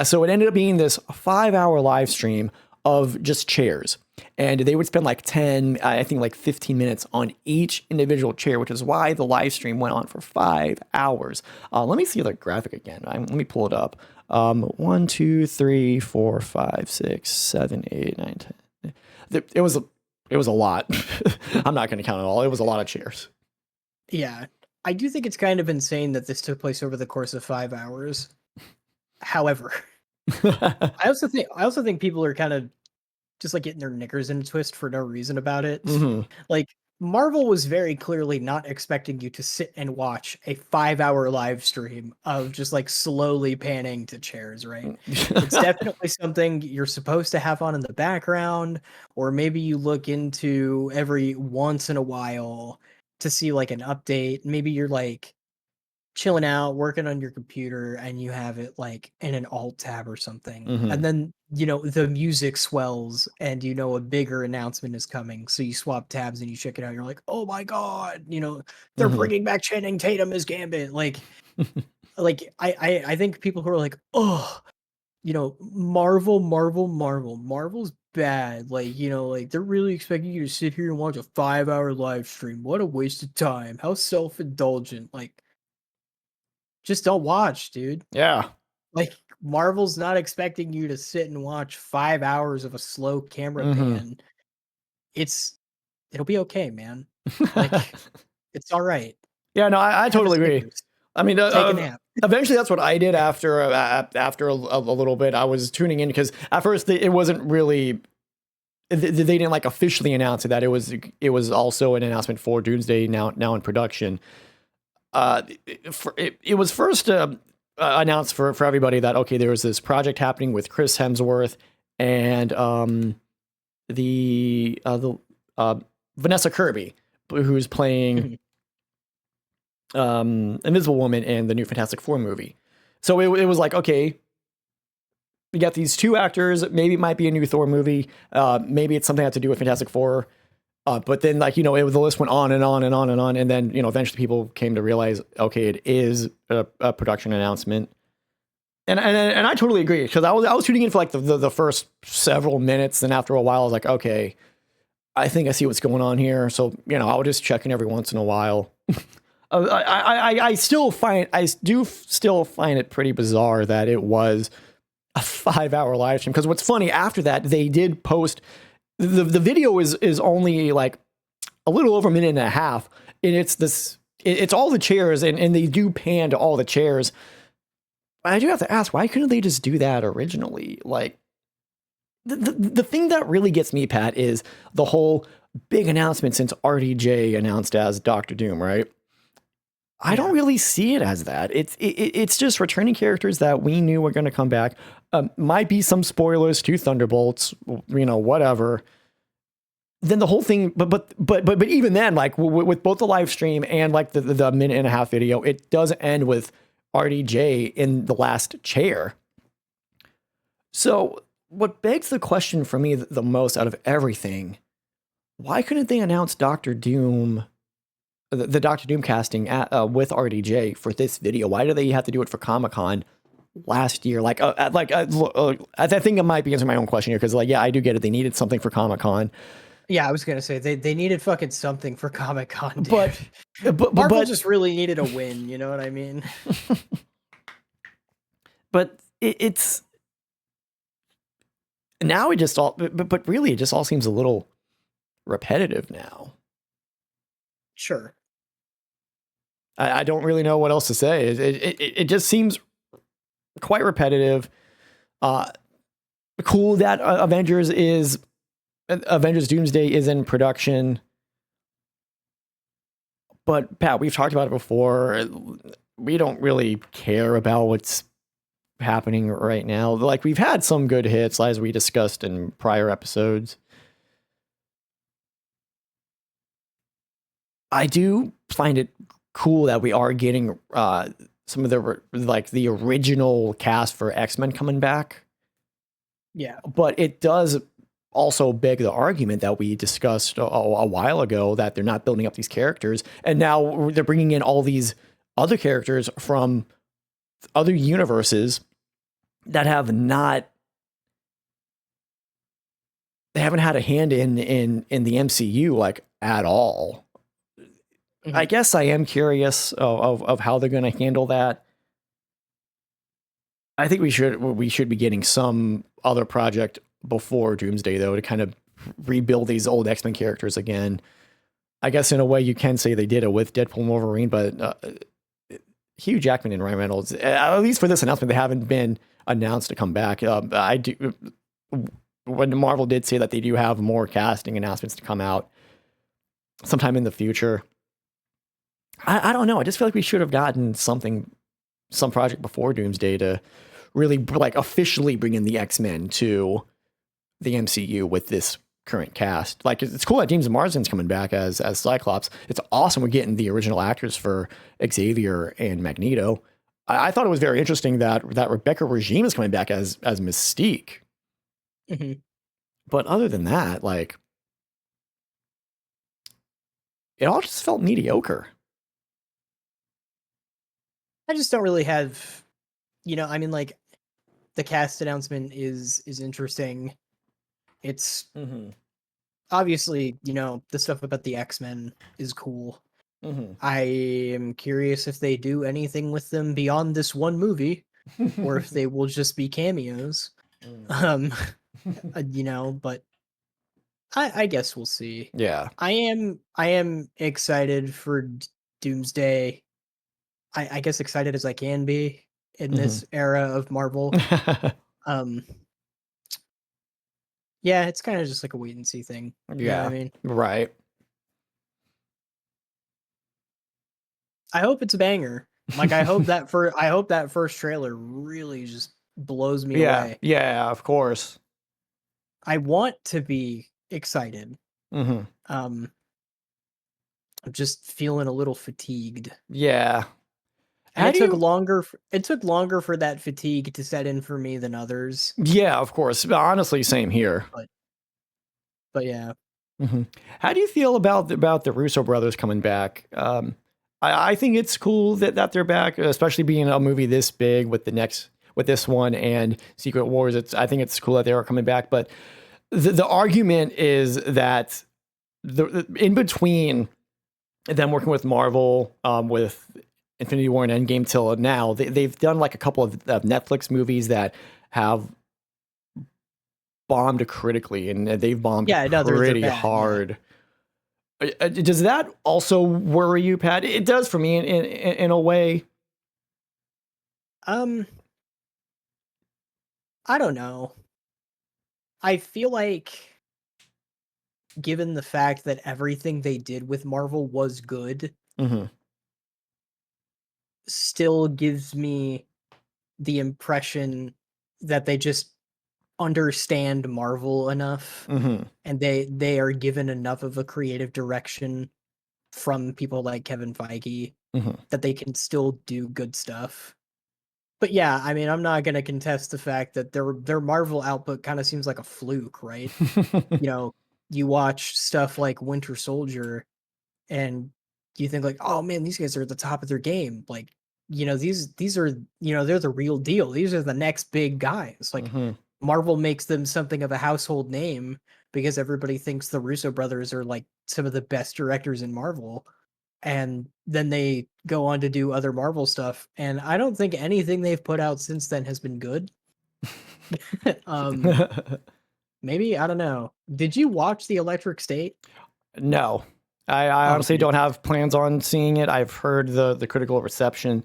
so it ended up being this 5-hour live stream of just chairs. And they would spend like 15 minutes on each individual chair, which is why the live stream went on for 5 hours. Let me see the graphic again. Let me pull it up. 1, 2, 3, 4, 5, 6, 7, 8, 9, 10. It was a lot. I'm not going to count it all. It was a lot of chairs. Yeah. I do think it's kind of insane that this took place over the course of 5 hours. However, I also think people are kind of just like getting their knickers in a twist for no reason about it. Mm-hmm. Like Marvel was very clearly not expecting you to sit and watch a 5-hour live stream of just like slowly panning to chairs, right? It's definitely something you're supposed to have on in the background, or maybe you look into every once in a while to see like an update. Maybe you're like chilling out, working on your computer, and you have it like in an alt tab or something. Mhm. And then, the music swells and a bigger announcement is coming. So you swap tabs and you check it out. You're like, oh my God, they're Mhm. bringing back Channing Tatum as Gambit. I think people who are like, oh, Marvel's bad. Like they're really expecting you to sit here and watch a 5-hour live stream. What a waste of time. How self-indulgent. Like, just don't watch, dude. Yeah. Like, Marvel's not expecting you to sit and watch 5 hours of a slow camera Mhm. pan. It'll be okay, man. Like, it's all right. Yeah, no, I Have a totally agree. Snickers. I mean, Take a nap. eventually that's what I did after a little bit. I was tuning in because at first it wasn't really. They didn't like officially announce it, that it was also an announcement for Doomsday now in production. It was first announced for everybody that, okay, there was this project happening with Chris Hemsworth and the Vanessa Kirby, who's playing Invisible Woman in the new Fantastic Four movie. So it was like, okay, we got these two actors. Maybe it might be a new Thor movie. Maybe it's something that had to do with Fantastic Four. But then, like, the list went on and on and on and on. And then, eventually people came to realize, okay, it is a production announcement. And I totally agree, because I was tuning in for like the first several minutes. And after a while, I was like, okay, I think I see what's going on here. So, I would just check in every once in a while. I do still find it pretty bizarre that it was a 5-hour live stream. Because what's funny, after that, they did post the video is only like a little over a minute and a half, and it's all the chairs, and they do pan to all the chairs. But I do have to ask, why couldn't they just do that originally? Like, the thing that really gets me, Pat, is the whole big announcement since RDJ announced as Doctor Doom, right? I don't really see it as that. It's just returning characters that we knew were going to come back. Might be some spoilers to Thunderbolts, whatever. Then the whole thing, but even then, like with both the live stream and like the minute and a half video, it does end with RDJ in the last chair. So what begs the question for me the most out of everything, why couldn't they announce Doctor Doom? The Doctor Doom casting with RDJ for this video? Why do they have to do it for Comic-Con last year? I think I might be answering my own question here, because I do get it. They needed something for Comic-Con. Yeah, I was gonna say they needed fucking something for Comic-Con, dude. But Marvel just really needed a win. You know what I mean? But it's now it just all. But really, it just all seems a little repetitive now. Sure. I don't really know what else to say. It just seems quite repetitive. Cool that Avengers Doomsday is in production. But Pat, we've talked about it before. We don't really care about what's happening right now. Like, we've had some good hits, as we discussed in prior episodes. I do find it cool that we are getting some of the original cast for X-Men coming back. Yeah. But it does also beg the argument that we discussed a while ago, that they're not building up these characters, and now they're bringing in all these other characters from other universes that haven't had a hand in the MCU like at all. Mhm. I guess I am curious of how they're going to handle that. I think we should be getting some other project before Doomsday, though, to kind of rebuild these old X-Men characters again. I guess in a way you can say they did it with Deadpool and Wolverine, but Hugh Jackman and Ryan Reynolds, at least for this announcement, they haven't been announced to come back. When Marvel did say that they do have more casting announcements to come out, sometime in the future. I don't know. I just feel like we should have gotten some project before Doomsday to really like officially bring in the X-Men to the MCU with this current cast. Like, it's cool that James Marsden's coming back as Cyclops. It's awesome we're getting the original actors for Xavier and Magneto. I thought it was very interesting that Rebecca Regime is coming back as Mystique. Mm-hmm. But other than that, like, it all just felt mediocre. I just don't really have, I mean, like, the cast announcement is interesting. It's obviously, the stuff about the X-Men is cool. I am curious if they do anything with them beyond this one movie, or if they will just be cameos. But I guess we'll see. Yeah. I am excited for Doomsday. I guess excited as I can be in this era of Marvel. Yeah, it's kind of just like a wait and see thing. You know what I mean? Right. I hope it's a banger. Like, I hope that first trailer really just blows me away. Yeah, of course. I want to be excited. I'm just feeling a little fatigued. Yeah. And it took longer for that fatigue to set in for me than others. Yeah, of course. Honestly, same here. But yeah. How do you feel about the Russo brothers coming back? I think it's cool that they're back, especially being a movie this big with this one and Secret Wars. I think it's cool that they are coming back, but the argument is that in between them working with Marvel, with Infinity War and Endgame till now, they've done like a couple of Netflix movies that have bombed critically, and they've bombed pretty hard. Yeah. Does that also worry you, Pat? It does for me in a way. I don't know. I feel like, given the fact that everything they did with Marvel was good, still gives me the impression that they just understand Marvel enough, and they are given enough of a creative direction from people like Kevin Feige that they can still do good stuff. But yeah, I mean, I'm not going to contest the fact that their Marvel output kind of seems like a fluke, right? You watch stuff like Winter Soldier and you think like, oh man, these guys are at the top of their game. Like, these are, they're the real deal. These are the next big guys. Like, Marvel makes them something of a household name because everybody thinks the Russo brothers are like some of the best directors in Marvel. And then they go on to do other Marvel stuff. And I don't think anything they've put out since then has been good. Maybe, I don't know. Did you watch The Electric State? No. I honestly don't have plans on seeing it. I've heard the critical reception.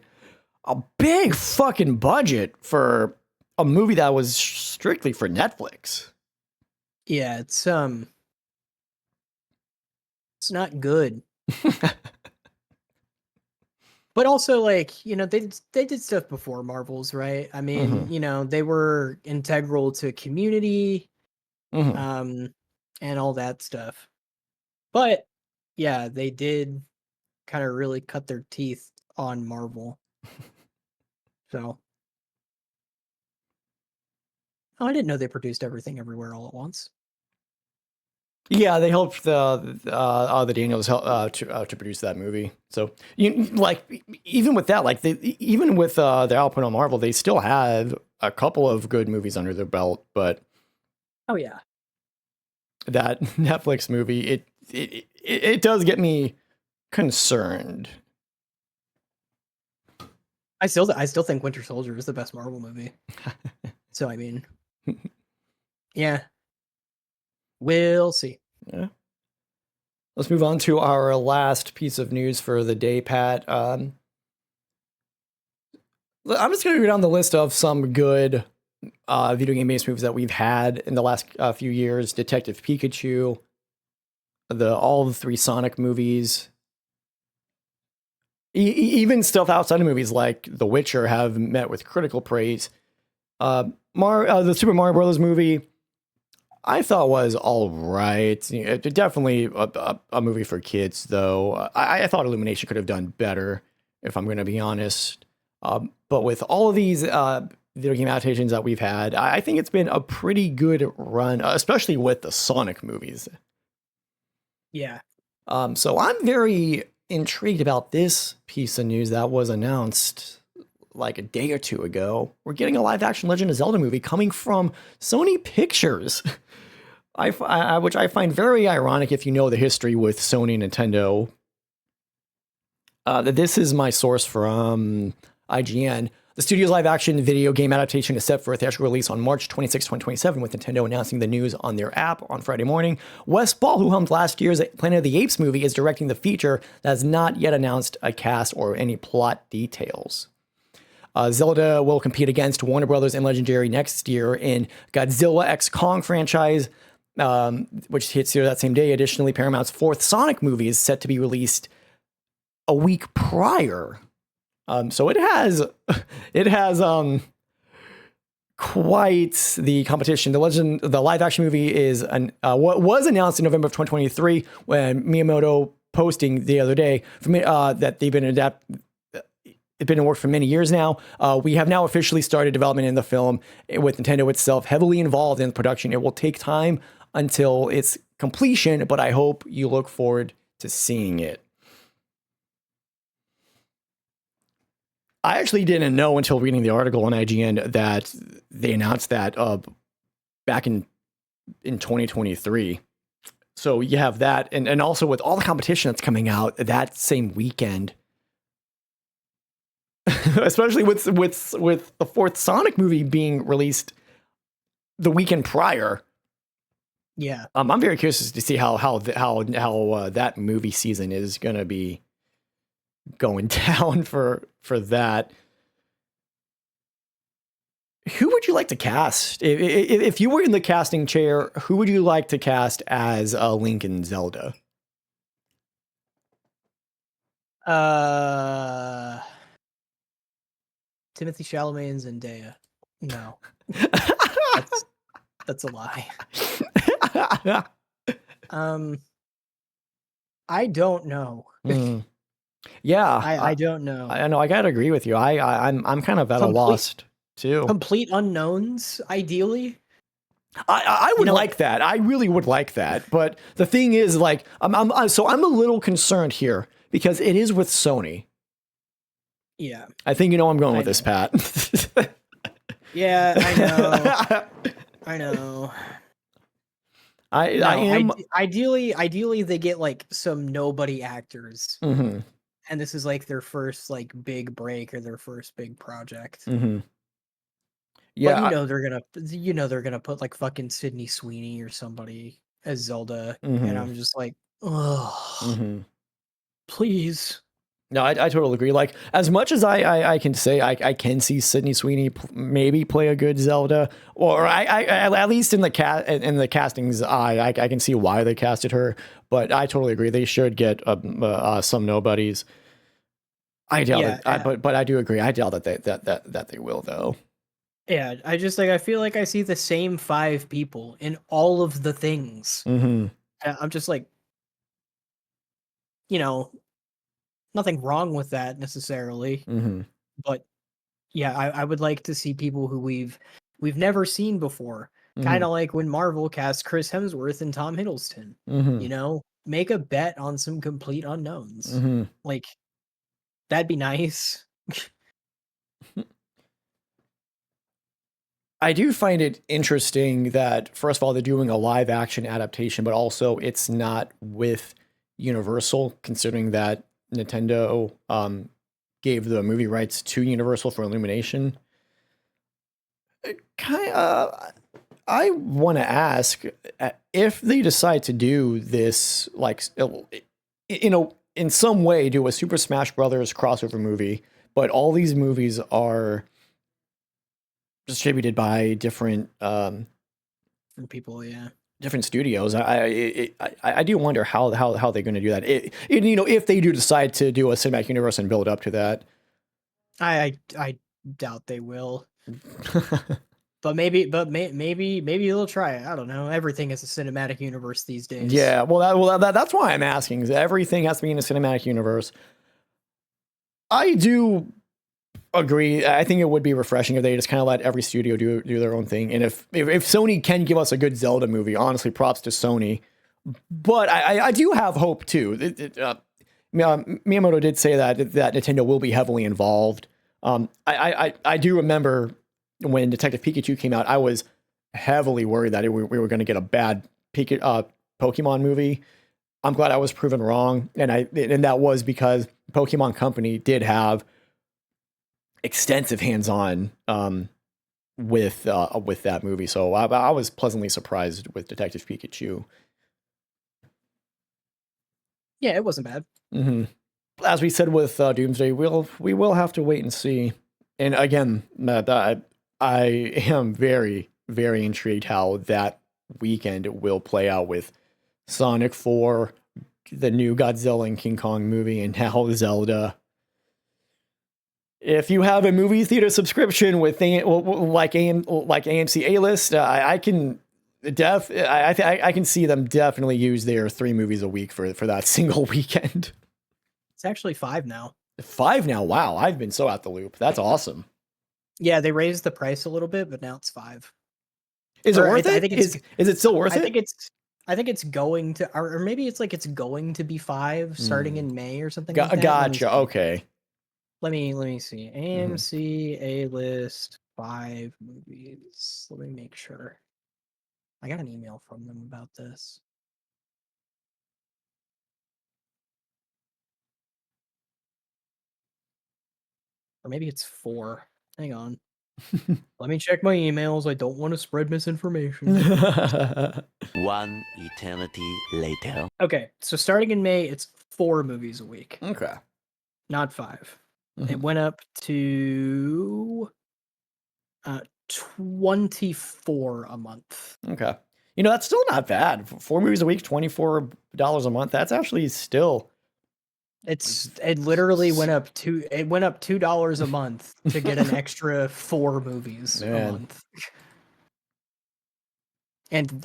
A big fucking budget for a movie that was strictly for Netflix. Yeah, it's not good. But also, like, they did stuff before Marvels, right? I mean, they were integral to Community, and all that stuff. But yeah, they did kind of really cut their teeth on Marvel. So, I didn't know they produced Everything Everywhere All at Once. Yeah, they helped the Daniels to produce that movie. So even with that, like even with the output on Marvel, they still have a couple of good movies under their belt. But oh yeah, that Netflix movie it does get me concerned. I still think Winter Soldier is the best Marvel movie. So I mean, yeah. We'll see. Yeah. Let's move on to our last piece of news for the day, Pat. I'm just going to go down the list of some good video game-based movies that we've had in the last few years. Detective Pikachu, all the 3 Sonic movies. Even stuff outside of movies like The Witcher have met with critical praise. The Super Mario Brothers movie, I thought was all right. Definitely a movie for kids, though. I thought Illumination could have done better, if I'm going to be honest. But with all of these video game adaptations that we've had, I think it's been a pretty good run, especially with the Sonic movies. Yeah. So I'm very intrigued about this piece of news that was announced like a day or two ago. We're getting a live action Legend of Zelda movie coming from Sony Pictures. Which I find very ironic if you know the history with Sony and Nintendo. This is my source from IGN. The studio's live-action video game adaptation is set for a theatrical release on March 26, 2027, with Nintendo announcing the news on their app on Friday morning. Wes Ball, who helmed last year's Planet of the Apes movie, is directing the feature that has not yet announced a cast or any plot details. Zelda will compete against Warner Brothers and Legendary next year in Godzilla x Kong franchise, which hits here that same day. Additionally, Paramount's 4th Sonic movie is set to be released a week prior. So it has quite the competition. The live action movie is what was announced in November of 2023 when Miyamoto posting the other day that they've been it's been in work for many years now. We have now officially started development in the film with Nintendo itself heavily involved in the production. It will take time until its completion, but I hope you look forward to seeing it. I actually didn't know until reading the article on IGN that they announced that back in 2023. So you have that, and also with all the competition that's coming out that same weekend, especially with the 4th Sonic movie being released the weekend prior. Yeah. I'm very curious to see how that movie season is going to be going down for that. Who would you like to cast? If you were in the casting chair, who would you like to cast as Link and Zelda? Timothy Chalamet and Zendaya. No. That's a lie. I don't know. Yeah, I don't know. I know. I gotta agree with you. I'm kind of at a loss too. Complete unknowns, ideally. I would like that. I really would like that. But the thing is, like, I'm a little concerned here because it is with Sony. Yeah. I think you know I'm going with this, Pat. Yeah, I know. I know. I am ideally they get like some nobody actors. Mm-hmm. And this is like their first like big break or their first big project. Mm-hmm. Yeah, but they're gonna put like fucking Sydney Sweeney or somebody as Zelda, and I'm just like, oh, please. No, I totally agree. Like, as much as I can say I can see Sydney Sweeney maybe play a good Zelda, or I at least in the castings I can see why they casted her. But I totally agree they should get some nobodies. I doubt it, but I do agree. I doubt that they will though. Yeah, I just like I feel like I see the same 5 people in all of the things. Mm-hmm. I'm just like, nothing wrong with that necessarily, but yeah, I would like to see people who we've never seen before, kind of like when Marvel cast Chris Hemsworth and Tom Hiddleston. Make a bet on some complete unknowns. Like, that'd be nice. I do find it interesting that, first of all, they're doing a live action adaptation, but also it's not with Universal, considering that Nintendo gave the movie rights to Universal for Illumination. I want to ask if they decide to do this, like, in some way, do a Super Smash Brothers crossover movie, but all these movies are distributed by different people, yeah. different studios. I do wonder how they're going to do that. If they do decide to do a cinematic universe and build up to that. I doubt they will. But maybe they'll try it. I don't know. Everything is a cinematic universe these days. Yeah, that's why I'm asking. Is everything has to be in a cinematic universe? I do agree. I think it would be refreshing if they just kind of let every studio do their own thing. And if Sony can give us a good Zelda movie, honestly, props to Sony. But I do have hope too. Miyamoto did say that Nintendo will be heavily involved. I do remember when Detective Pikachu came out, I was heavily worried that we were going to get a bad Pokemon movie. I'm glad I was proven wrong, and that was because Pokemon Company did have extensive hands-on with that movie. So I was pleasantly surprised with Detective Pikachu. Yeah, it wasn't bad. Mm-hmm. As we said with Doomsday, we will have to wait and see. And again, I am very, very intrigued how that weekend will play out with Sonic 4, the new Godzilla and King Kong movie, and now Zelda. If you have a movie theater subscription with like AMC A-List, I can see them definitely use their 3 movies a week for that single weekend. It's actually 5 now. 5 now? Wow, I've been so out the loop. That's awesome. Yeah, they raised the price a little bit, but now it's 5. Is it worth it? I think is it still worth it? I think it's going to, or maybe it's going to be 5 starting in May or something. Like that. Gotcha. Okay. Let me see. AMC A-List 5 movies. Let me make sure. I got an email from them about this. Or maybe it's 4. Hang on. Let me check my emails. I don't want to spread misinformation. 1 eternity later. Okay, so starting in May, it's 4 movies a week. Okay. Not 5. It went up to 24 a month. Okay. That's still not bad. 4 movies a week, $24 a month. That's actually still. It literally went up $2 a month to get an extra 4 movies a month. And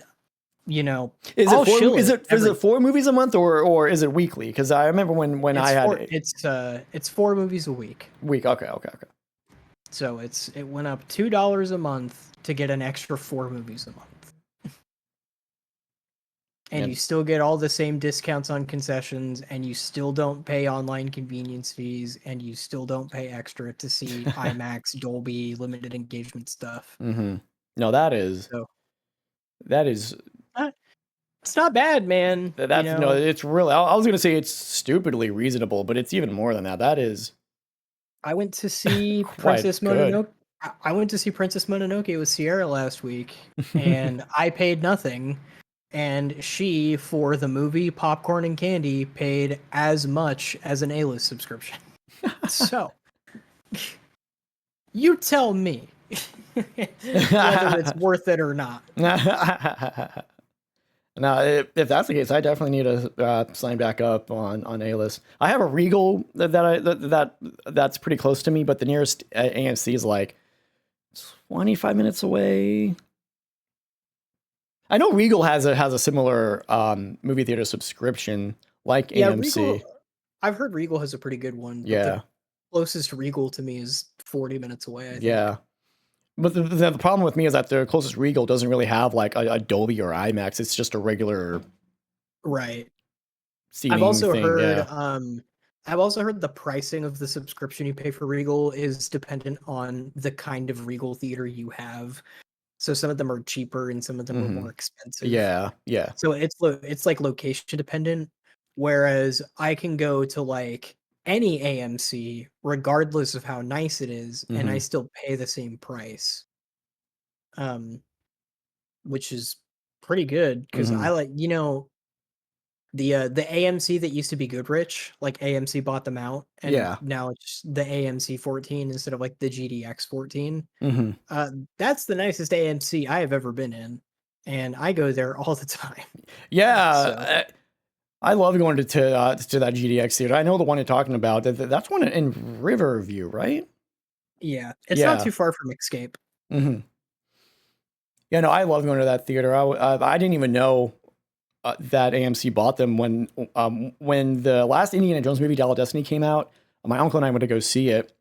is it 4 movies a month or is it weekly? Because I remember when it's 4 movies a week. Okay. So it went up $2 a month to get an extra 4 movies a month. And you still get all the same discounts on concessions, and you still don't pay online convenience fees, and you still don't pay extra to see IMAX, Dolby, limited engagement stuff. Mm-hmm. No, that is. It's not bad, man. No, it's really. I was gonna say it's stupidly reasonable, but it's even more than that. That is. I went to see Princess Mononoke. I went to see Princess Mononoke with Sierra last week, and I paid nothing. And she, for the movie, popcorn, and candy, paid as much as an A-List subscription. So, you tell me whether it's worth it or not. Now, if that's the case, I definitely need to sign back up on A-List. I have a Regal that's pretty close to me, but the nearest AMC is like 25 minutes away. I know Regal has a similar movie theater subscription like AMC. Regal, I've heard Regal has a pretty good one. Yeah. The closest Regal to me is 40 minutes away, I think. Yeah. But the problem with me is that the closest Regal doesn't really have like a Dolby or IMAX. It's just a regular seating I've also thing. heard I've also heard the pricing of the subscription you pay for Regal is dependent on the kind of Regal theater you have. So some of them are cheaper and some of them are more expensive. Yeah. So it's like location dependent. Whereas I can go to like any AMC, regardless of how nice it is, and I still pay the same price. Which is pretty good because I like, the AMC that used to be Goodrich, like AMC bought them out, and now it's the AMC 14 instead of like the GDX 14. That's the nicest AMC I have ever been in. and I go there all the time. Yeah, I love going to that GDX theater. I know the one you're talking about. That's one in Riverview, right? Yeah, it's Yeah. not too far from Escape. Mm-hmm. Yeah, no, I love going to that theater. I didn't even know that AMC bought them when the last Indiana Jones movie, Dial of Destiny, came out. My uncle and I went to go see it.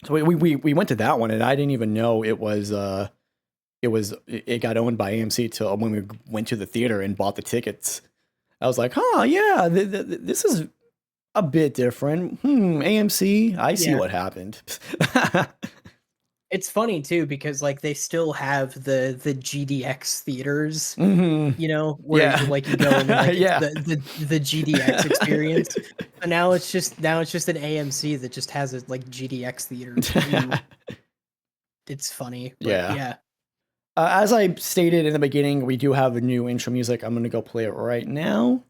So we went to that one, and I didn't even know it got owned by AMC till when we went to the theater and bought the tickets. I was like, huh, yeah, this is a bit different. AMC, I see what happened. It's funny too because like they still have the GDX theaters, Mm-hmm. you know, where you go and like Yeah. the GDX experience. And now it's just an AMC that just has a like GDX theater. It's funny. But yeah. As I stated in the beginning, we do have a new intro music. I'm gonna go play it right now.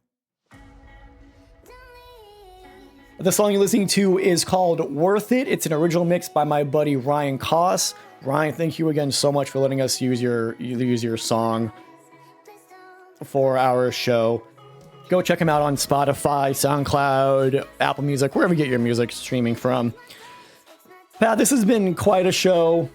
The song you're listening to is called Worth It. It's an original mix by my buddy Ryan Koss. Ryan, thank you again so much for letting us use your song for our show. Go check him out on Spotify, SoundCloud, Apple Music, wherever you get your music streaming from. Pat, this has been quite a show.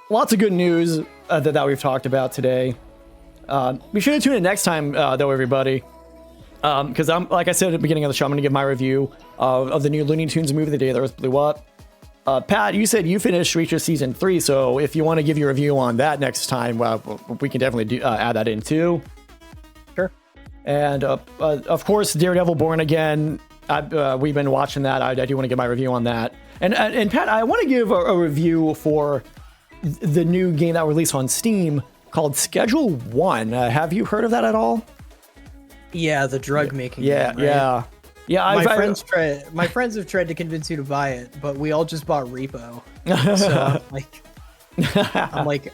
Lots of good news that we've talked about today. Be sure to tune in next time, though, everybody. Because like I said at the beginning of the show, I'm going to give my review of the new Looney Tunes movie, The Day the Earth Blew Up. Pat, you said you finished Reacher Season 3, so if you want to give your review on that next time, we can definitely add that in too. Sure. And of course, Daredevil Born Again. We've been watching that. I do want to give my review on that. And Pat, I want to give a review for the new game that released on Steam called Schedule 1. Have you heard of that at all? Yeah, the drug making. Yeah, game, right? yeah. My friends have tried to convince you to buy it, but we all just bought Repo. So I'm like,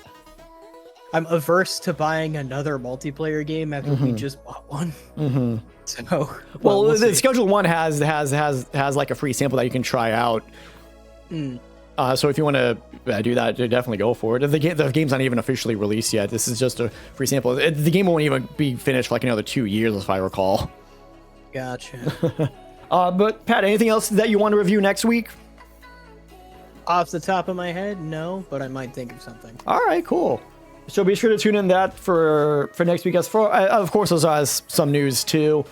I'm averse to buying another multiplayer game after we just bought one. Mm-hmm. So well, we'll the see. Schedule 1 has like a free sample that you can try out. So if you want to do that, definitely go for it. The game's not even officially released yet. This is just a free sample. The game won't even be finished for like another 2 years, if I recall. Gotcha. But Pat, anything else that you want to review next week? Off the top of my head, no, but I might think of something. All right, cool. So be sure to tune in that for next week. As for of course, there's some news too.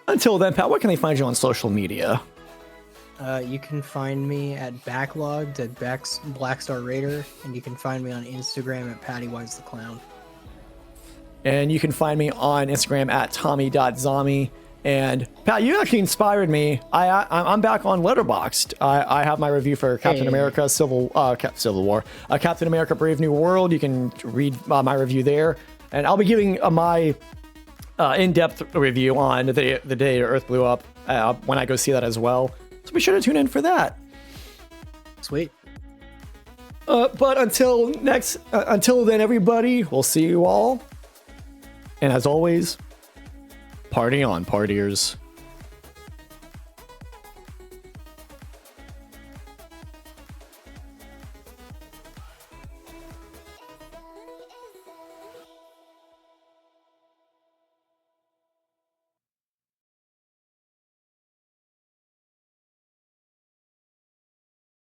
Until then, Pat, where can they find you on social media? You can find me at Backlogged at Blackstar Raider, and you can find me on Instagram at Pattywise the Clown. And you can find me on Instagram at Tommy.Zombie. And Pat, you actually inspired me. I'm back on Letterboxd. I have my review for Captain America Civil War, Captain America Brave New World. You can read my review there, and I'll be giving my in-depth review on the day Earth blew up when I go see that as well. So be sure to tune in for that. Sweet. But until then, everybody, we'll see you all. And as always, party on, partiers.